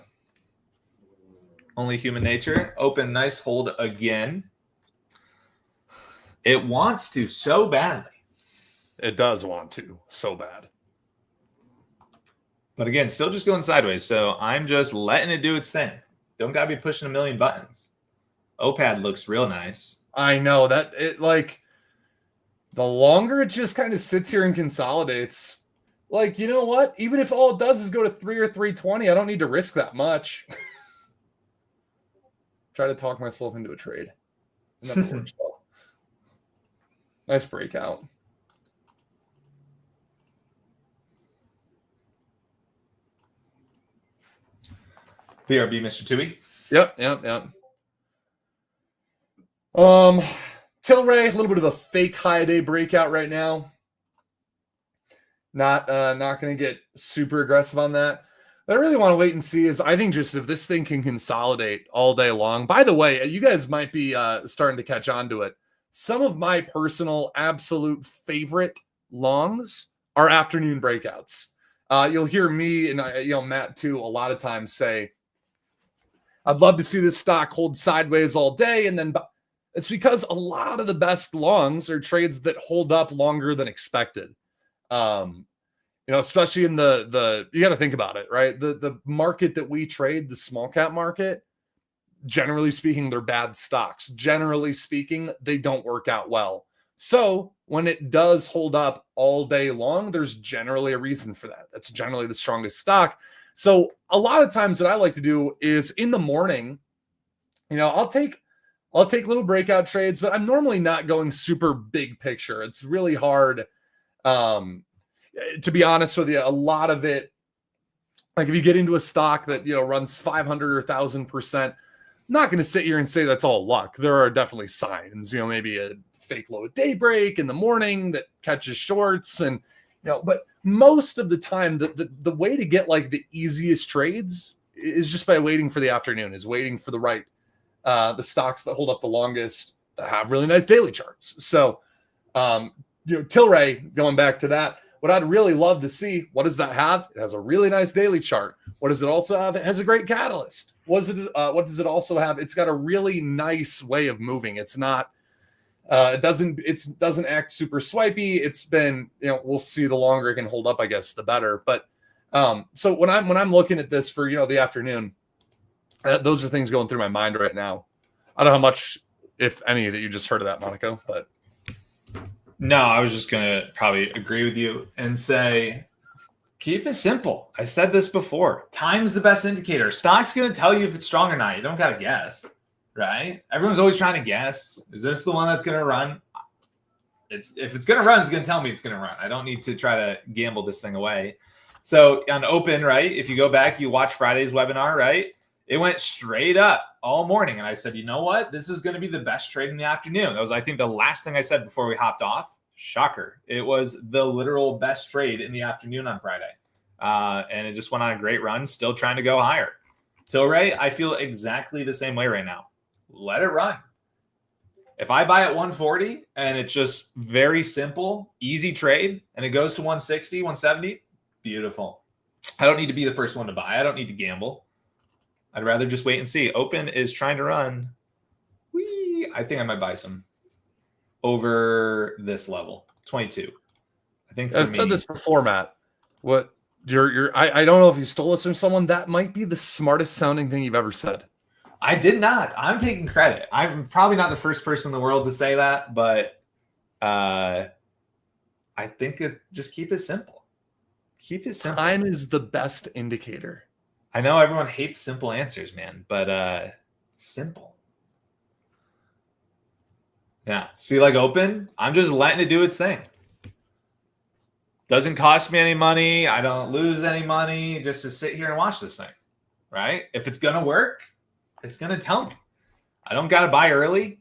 Only human nature. Open, nice hold again. It wants to so badly. It does want to so bad. But again, still just going sideways. So I'm just letting it do its thing. Don't got to be pushing a million buttons. OPAD looks real nice. I know that it the longer it just kind of sits here and consolidates, you know what? Even if all it does is go to 3 or 320, I don't need to risk that much. Try to talk myself into a trade. Never works well. Nice breakout. BRB, Mr. Tuohey. Yep. Tilray, a little bit of a fake high day breakout right now. Not going to get super aggressive on that. What I really want to wait and see is I think just if this thing can consolidate all day long. By the way, you guys might be starting to catch on to it. Some of my personal absolute favorite longs are afternoon breakouts. You'll hear me and Matt too a lot of times say, I'd love to see this stock hold sideways all day. And then it's because a lot of the best longs are trades that hold up longer than expected. Especially in the you got to think about it, right? The market that we trade, the small cap market, generally speaking, they're bad stocks. Generally speaking, they don't work out well. So when it does hold up all day long, there's generally a reason for that. That's generally the strongest stock. So a lot of times what I like to do is in the morning, I'll take little breakout trades, but I'm normally not going super big picture. It's really hard. To be honest with you, a lot of it, if you get into a stock that, runs 500 or 1,000%, I'm not going to sit here and say that's all luck. There are definitely signs, maybe a fake low at daybreak in the morning that catches shorts and, but most of the time the way to get the easiest trades is just by waiting for the afternoon, is waiting for the right, the stocks that hold up the longest that have really nice daily charts. So, Tilray, going back to that, what I'd really love to see, what does that have? It has a really nice daily chart. What does it also have? It has a great catalyst. What does it also have? It's got a really nice way of moving. It's not, it doesn't act super swipey. It's been, we'll see, the longer it can hold up, I guess, the better. But so when I'm looking at this for, the afternoon, those are things going through my mind right now. I don't know how much, if any, that you just heard of that, Monaco, but. No, I was just going to probably agree with you and say, keep it simple. I said this before. Time's the best indicator. Stock's going to tell you if it's strong or not. You don't got to guess, right? Everyone's always trying to guess. Is this the one that's going to run? If it's going to run, it's going to tell me it's going to run. I don't need to try to gamble this thing away. So on open, right, if you go back, you watch Friday's webinar, right? It went straight up all morning. And I said, you know what? This is going to be the best trade in the afternoon. That was, I think, the last thing I said before we hopped off. Shocker. It was the literal best trade in the afternoon on Friday. And it just went on a great run, still trying to go higher. Tilray, I feel exactly the same way right now. Let it run. If I buy at 140 and it's just very simple, easy trade, and it goes to 160, 170, beautiful. I don't need to be the first one to buy. I don't need to gamble. I'd rather just wait and see. Open is trying to run. I think I might buy some over this level, 22. I think I've said this before, Matt. What I don't know if you stole this from someone. That might be the smartest sounding thing you've ever said. I did not. I'm taking credit. I'm probably not the first person in the world to say that, but I think just keep it simple. Keep it simple. Time is the best indicator. I know everyone hates simple answers, man, but simple. Yeah. See, open, I'm just letting it do its thing. Doesn't cost me any money. I don't lose any money just to sit here and watch this thing, right? If it's going to work, it's going to tell me. I don't got to buy early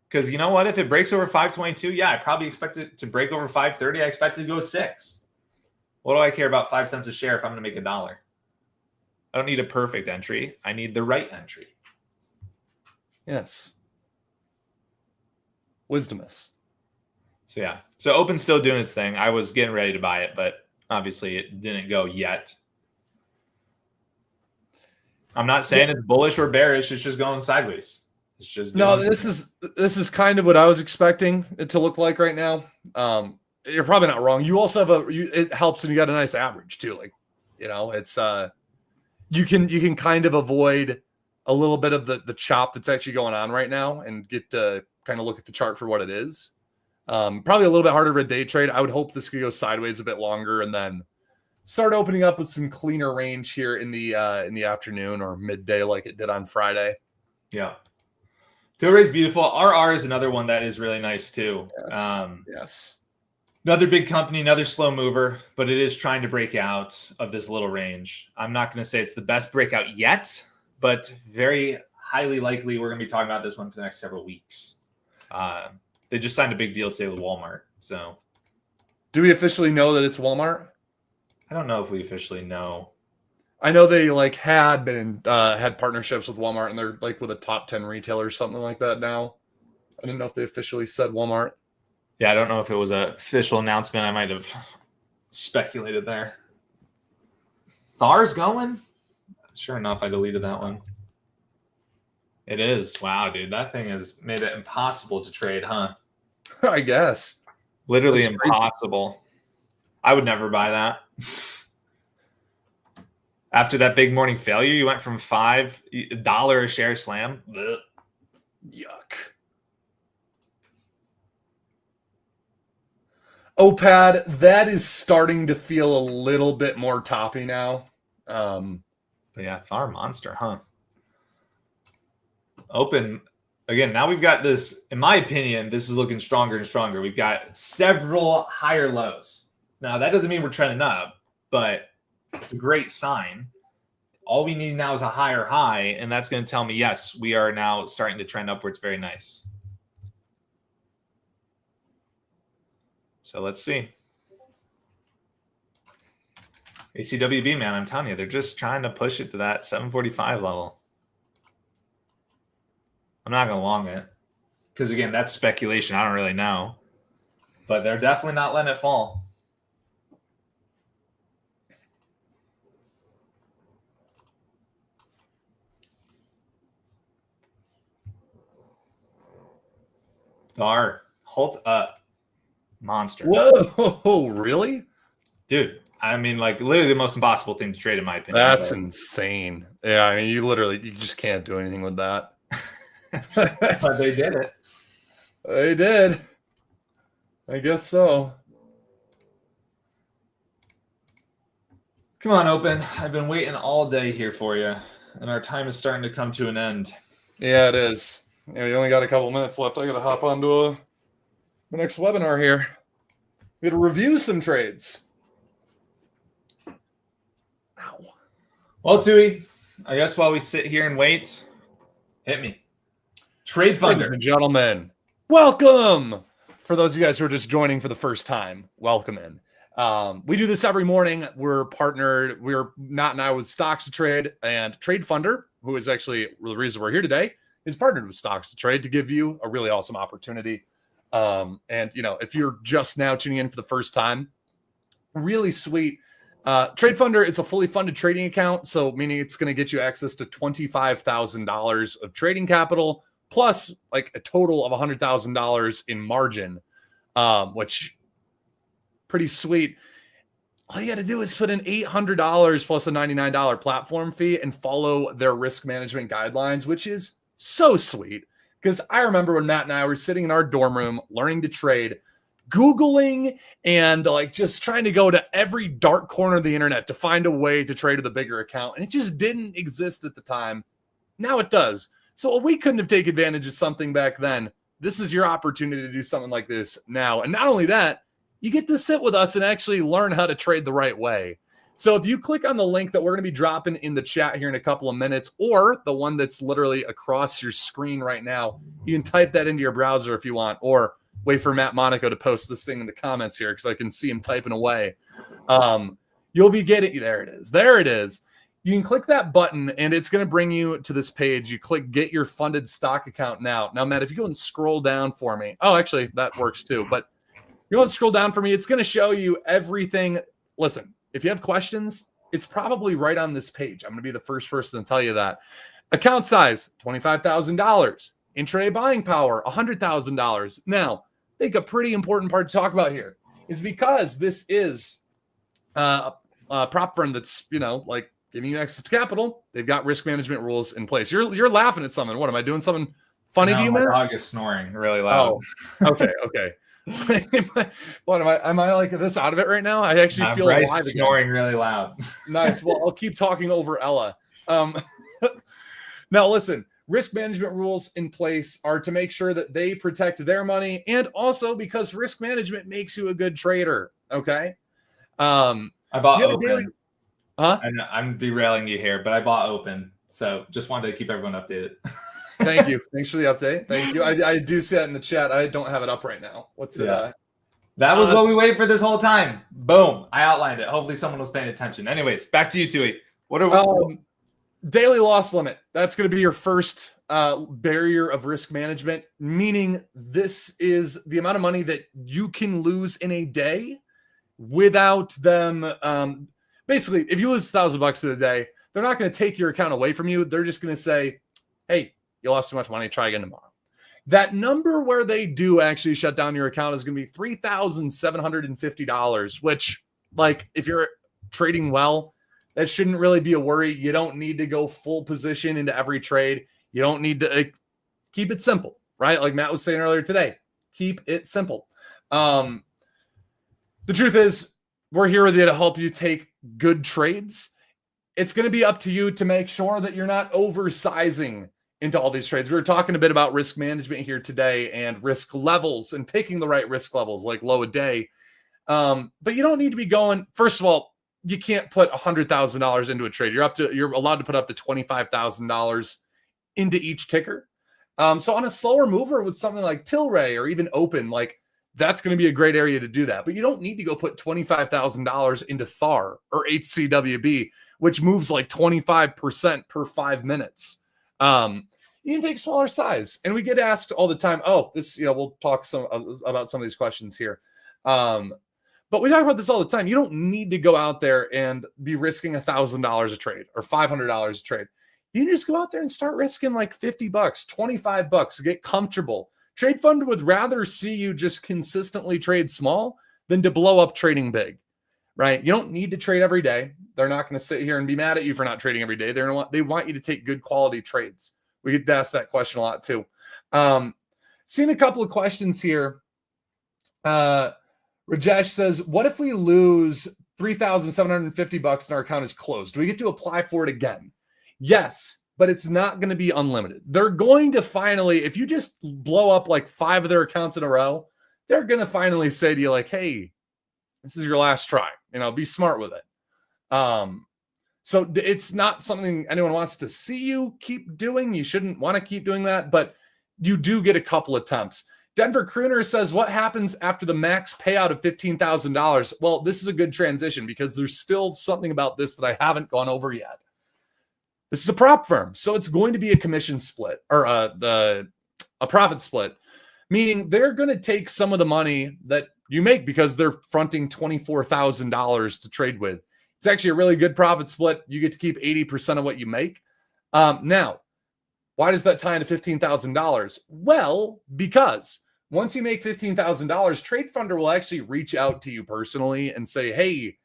because you know what? If it breaks over 522, yeah, I probably expect it to break over 530. I expect it to go 6. What do I care about 5 cents a share if I'm going to make $1? I don't need a perfect entry. I need the right entry. Yes. Wisdomous. So yeah. So Open's still doing its thing. I was getting ready to buy it, but obviously it didn't go yet. I'm not saying it's bullish or bearish. It's just going sideways. It's just this is kind of what I was expecting it to look like right now. You're probably not wrong. You also have it helps when you got a nice average too. Like, it's you can kind of avoid a little bit of the chop that's actually going on right now and get to kind of look at the chart for what it is. Probably a little bit harder of a day trade. I would hope this could go sideways a bit longer and then start opening up with some cleaner range here in the afternoon or midday like it did on Friday. Yeah. Tuohey's beautiful. RR is another one that is really nice too. Yes. Another big company, another slow mover, but it is trying to break out of this little range. I'm not going to say it's the best breakout yet, but very highly likely we're going to be talking about this one for the next several weeks. They just signed a big deal today with Walmart. So, do we officially know that it's Walmart? I don't know if we officially know. I know they had been had partnerships with Walmart and they're with a top 10 retailer or something like that now. I didn't know if they officially said Walmart. Yeah, I don't know if it was an official announcement. I might have speculated there. Thar's going? Sure enough, I deleted that one. It is. Wow, dude. That thing has made it impossible to trade, huh? I guess. Literally impossible. Crazy. I would never buy that. After that big morning failure, you went from $5 a share slam. Blech. Yuck. OPAD, that is starting to feel a little bit more toppy now. But yeah, Thar monster, huh? Open again. Now we've got this. In my opinion, this is looking stronger and stronger. We've got several higher lows. Now that doesn't mean we're trending up, but it's a great sign. All we need now is a higher high, and that's going to tell me yes, we are now starting to trend upwards. Very nice. So let's see. ACWB, man, I'm telling you, they're just trying to push it to that 745 level. I'm not going to long it because, again, that's speculation. I don't really know. But they're definitely not letting it fall. Dar, hold up. Monster. Whoa, really? Dude, I mean, literally the most impossible thing to trade, in my opinion. That's insane. Yeah, I mean, you just can't do anything with that. But they did it. They did. I guess so. Come on, Open. I've been waiting all day here for you, and our time is starting to come to an end. Yeah, it is. Yeah, we only got a couple minutes left. I got to hop onto the next webinar here. We got to review some trades. Ow. Well, Tuohey, I guess while we sit here and wait, hit me. Trade Funder. Ladies and gentlemen, welcome. For those of you guys who are just joining for the first time, welcome in. We do this every morning. We're partnered. Matt and I with Stocks to Trade, and Trade Funder, who is actually the reason we're here today, is partnered with Stocks to Trade to give you a really awesome opportunity. And if you're just now tuning in for the first time, really sweet. Trade Funder is a fully funded trading account, so meaning it's going to get you access to $25,000 of trading capital plus a total of $100,000 in margin, which pretty sweet. All you got to do is put in $800 plus a $99 platform fee and follow their risk management guidelines, which is so sweet. Because I remember when Matt and I were sitting in our dorm room learning to trade, Googling and just trying to go to every dark corner of the internet to find a way to trade with a bigger account. And it just didn't exist at the time. Now it does. So we couldn't have taken advantage of something back then. This is your opportunity to do something like this now. And not only that, you get to sit with us and actually learn how to trade the right way. So if you click on the link that we're going to be dropping in the chat here in a couple of minutes, or the one that's literally across your screen right now, you can type that into your browser if you want, or wait for Matt Monaco to post this thing in the comments here because I can see him typing away. You'll be getting, there it is. There it is. You can click that button and it's going to bring you to this page. You click get your funded stock account now. Now, Matt, if you go and scroll down for me, oh, actually that works too, but you want to scroll down for me, it's going to show you everything. Listen, if you have questions, it's probably right on this page. I'm going to be the first person to tell you that. Account size, $25,000. Intraday buying power, $100,000. Now, I think a pretty important part to talk about here is because this is a prop firm that's, like giving you access to capital. They've got risk management rules in place. You're laughing at something. What, am I doing something funny to you, man? My dog is snoring really loud. Oh, okay. So, what am I like this out of it right now? I actually feel Bryce alive snoring really loud. Nice. Well, I'll keep talking over Ella. Now, listen, risk management rules in place are to make sure that they protect their money, and also because risk management makes you a good trader. Okay. I bought Open. Huh? I'm derailing you here, but I bought Open, so just wanted to keep everyone updated. Thank you. Thanks for the update. Thank you. I do see that in the chat. I don't have it up right now. What's it? That was what we waited for this whole time. Boom. I outlined it. Hopefully someone was paying attention. Anyways, back to you, Tuohey. What are we? Daily loss limit. That's going to be your first barrier of risk management, meaning this is the amount of money that you can lose in a day without them. Basically, if you lose $1,000 in a day, they're not going to take your account away from you. They're just going to say, hey, you lost too much money. Try again tomorrow. That number where they do actually shut down your account is going to be $3,750, which, like, if you're trading well, that shouldn't really be a worry. You don't need to go full position into every trade. You don't need to keep it simple, right? Like Matt was saying earlier today, keep it simple. The truth is, we're here with you to help you take good trades. It's going to be up to you to make sure that you're not oversizing into all these trades. We were talking a bit about risk management here today and risk levels and picking the right risk levels, like low a day. But you don't need to be going, first of all, you can't put $100,000 into a trade. You're allowed to put up to $25,000 into each ticker. So on a slower mover with something like Tilray or even Open, like that's going to be a great area to do that. But you don't need to go put $25,000 into THAR or HCWB, which moves like 25% per 5 minutes. You can take smaller size. And we get asked all the time, we'll talk about some of these questions here. But we talk about this all the time. You don't need to go out there and be risking $1,000 a trade or $500 a trade. You can just go out there and start risking like $50, $25, get comfortable. Trade fund would rather see you just consistently trade small than to blow up trading big, right? You don't need to trade every day. They're not going to sit here and be mad at you for not trading every day. They want you to take good quality trades. We get asked that question a lot too. Seeing a couple of questions here. Rajesh says, what if we lose $3,750 and our account is closed? Do we get to apply for it again? Yes, but it's not going to be unlimited. They're going to finally, if you just blow up like 5 of their accounts in a row, they're going to finally say to you like, hey, this is your last try. Be smart with it. So it's not something anyone wants to see you keep doing. You shouldn't want to keep doing that, but you do get a couple attempts. Denver Crooner says, what happens after the max payout of $15,000? Well, this is a good transition because there's still something about this that I haven't gone over yet. This is a prop firm, so it's going to be a commission split or a profit split, meaning they're going to take some of the money that you make because they're fronting $24,000 to trade with. It's actually a really good profit split. You get to keep 80% of what you make. Now, why does that tie into $15,000? Well, because once you make $15,000, Trade Funder will actually reach out to you personally and say, hey,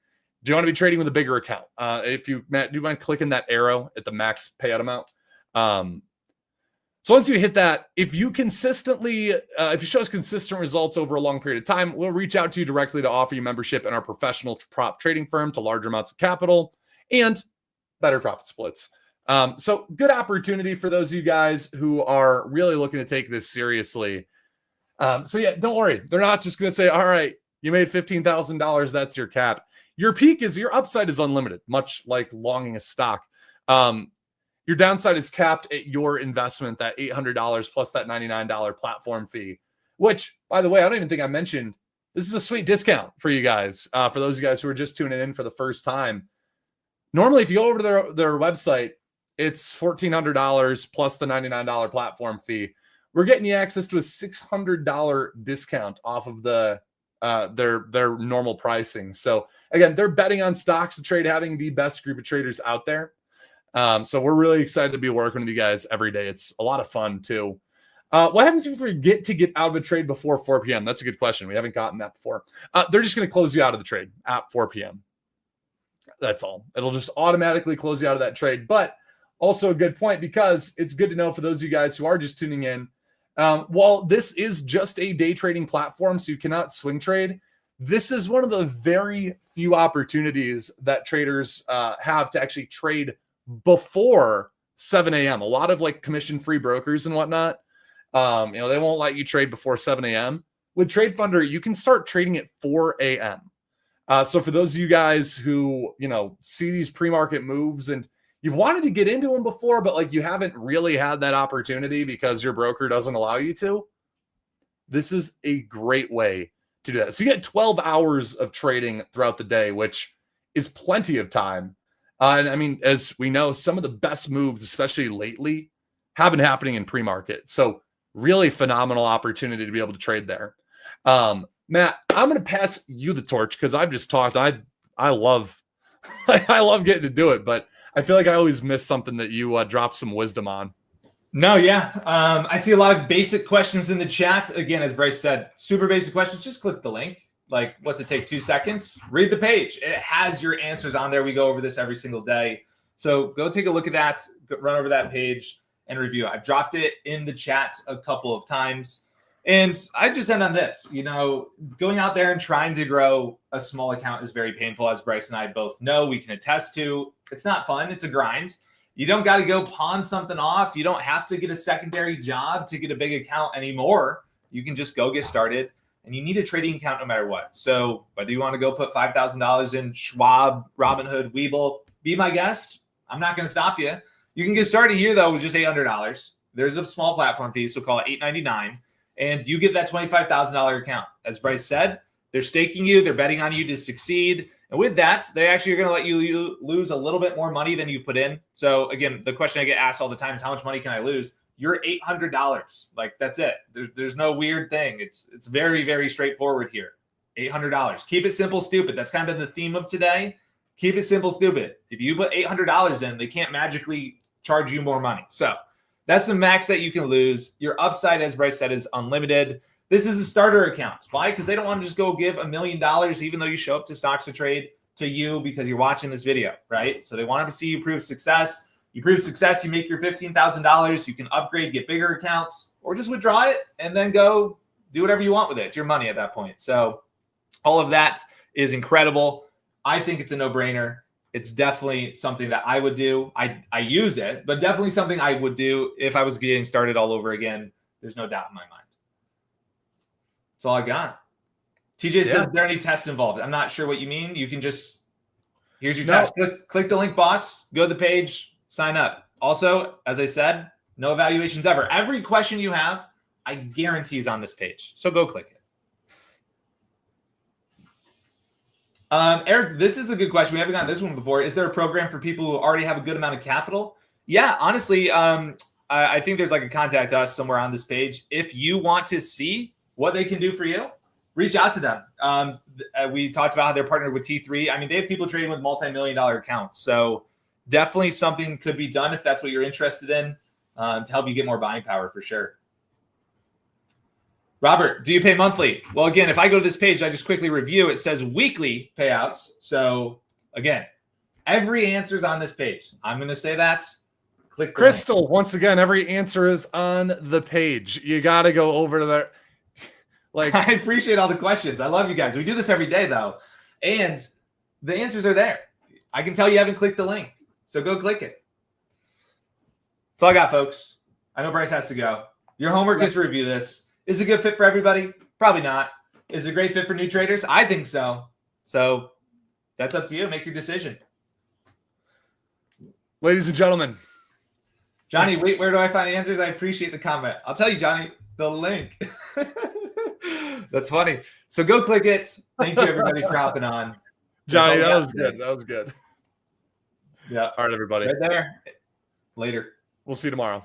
do you want to be trading with a bigger account? Matt, do you mind clicking that arrow at the max payout amount? So once you hit that, if you consistently, if you show us consistent results over a long period of time, we'll reach out to you directly to offer you membership in our professional prop trading firm to larger amounts of capital and better profit splits. So good opportunity for those of you guys who are really looking to take this seriously. So yeah, don't worry. They're not just going to say, all right, you made $15,000. That's your cap. Your peak is your upside is unlimited, much like longing a stock. Your downside is capped at your investment, that $800 plus that $99 platform fee, which, by the way, I don't even think I mentioned this is a sweet discount for you guys. For those of you guys who are just tuning in for the first time. Normally, if you go over to their website, it's $1,400 plus the $99 platform fee. We're getting you access to a $600 discount off of the their normal pricing. So again, they're betting on stocks to trade, having the best group of traders out there. So we're really excited to be working with you guys every day. It's a lot of fun too. What happens if we get out of a trade before 4 p.m.? That's a good question. We haven't gotten that before. They're just going to close you out of the trade at 4 p.m. That's all. It'll just automatically close you out of that trade. But also a good point, because it's good to know for those of you guys who are just tuning in, while this is just a day trading platform, so you cannot swing trade, this is one of the very few opportunities that traders have to actually trade before 7 a.m. A lot of like commission-free brokers and whatnot, they won't let you trade before 7 a.m. With Trade Funder, you can start trading at 4 a.m. So for those of you guys who, see these pre-market moves and you've wanted to get into them before, but like you haven't really had that opportunity because your broker doesn't allow you to, this is a great way to do that. So you get 12 hours of trading throughout the day, which is plenty of time. And I mean, as we know, some of the best moves, especially lately, have been happening in pre-market. So really phenomenal opportunity to be able to trade there. Matt, I'm going to pass you the torch because I've just talked. I love I love getting to do it, but I feel like I always miss something that you drop some wisdom on. No, yeah. I see a lot of basic questions in the chat. Again, as Bryce said, super basic questions. Just click the link. Like, what's it take? 2 seconds? Read the page. It has your answers on there. We go over this every single day. So go take a look at that, run over that page and review it. I've dropped it in the chat a couple of times. And I just end on this, going out there and trying to grow a small account is very painful, as Bryce and I both know. We can attest to. It's not fun. It's a grind. You don't got to go pawn something off. You don't have to get a secondary job to get a big account anymore. You can just go get started, and you need a trading account no matter what. So whether you want to go put $5,000 in Schwab, Robinhood, Webull, be my guest. I'm not going to stop you. You can get started here, though, with just $800. There's a small platform fee, so call it $899. And you get that $25,000 account. As Bryce said, they're staking you. They're betting on you to succeed. And with that, they actually are going to let you lose a little bit more money than you put in. So again, the question I get asked all the time is, how much money can I lose? You're $800. Like, that's it. There's no weird thing. It's very, very straightforward here. $800. Keep it simple, stupid. That's kind of been the theme of today. Keep it simple, stupid. If you put $800 in, they can't magically charge you more money. So that's the max that you can lose. Your upside, as Bryce said, is unlimited. This is a starter account. Why? Because they don't want to just go give $1 million, even though you show up to Stocks to Trade, to you because you're watching this video, right? So they want to see you prove success. You prove success, you make your $15,000. You can upgrade, get bigger accounts, or just withdraw it and then go do whatever you want with it. It's your money at that point. So all of that is incredible. I think it's a no-brainer. It's definitely something that I would do. I use it, but definitely something I would do if I was getting started all over again. There's no doubt in my mind. That's all I got. TJ says, are there any tests involved? I'm not sure what you mean. You can just, here's your test. Click the link, boss. Go to the page, sign up. Also, as I said, no evaluations ever. Every question you have, I guarantee is on this page. So go click it. Eric, this is a good question. We haven't gotten this one before. Is there a program for people who already have a good amount of capital? Yeah, honestly, I think there's like a contact us somewhere on this page. If you want to see what they can do for you, reach out to them. We talked about how they're partnered with T3. I mean, they have people trading with multi-million-dollar accounts. So definitely something could be done if that's what you're interested in, to help you get more buying power for sure. Robert, do you pay monthly? Well, again, if I go to this page, I just quickly review. It says weekly payouts. So again, every answer is on this page. I'm going to say that. Click Crystal, once again, every answer is on the page. You got to go over to there. Like, I appreciate all the questions. I love you guys. We do this every day, though. And the answers are there. I can tell you haven't clicked the link. So go click it. That's all I got, folks. I know Bryce has to go. Your homework is to review this. Is it a good fit for everybody? Probably not. Is it a great fit for new traders? I think so. So that's up to you. Make your decision. Ladies and gentlemen. Johnny, wait, where do I find answers? I appreciate the comment. I'll tell you, Johnny, the link. That's funny. So go click it. Thank you, everybody, for hopping on. Johnny, That's that all was we got good. That was good. Yeah. All right, everybody. Right there. Later. We'll see you tomorrow.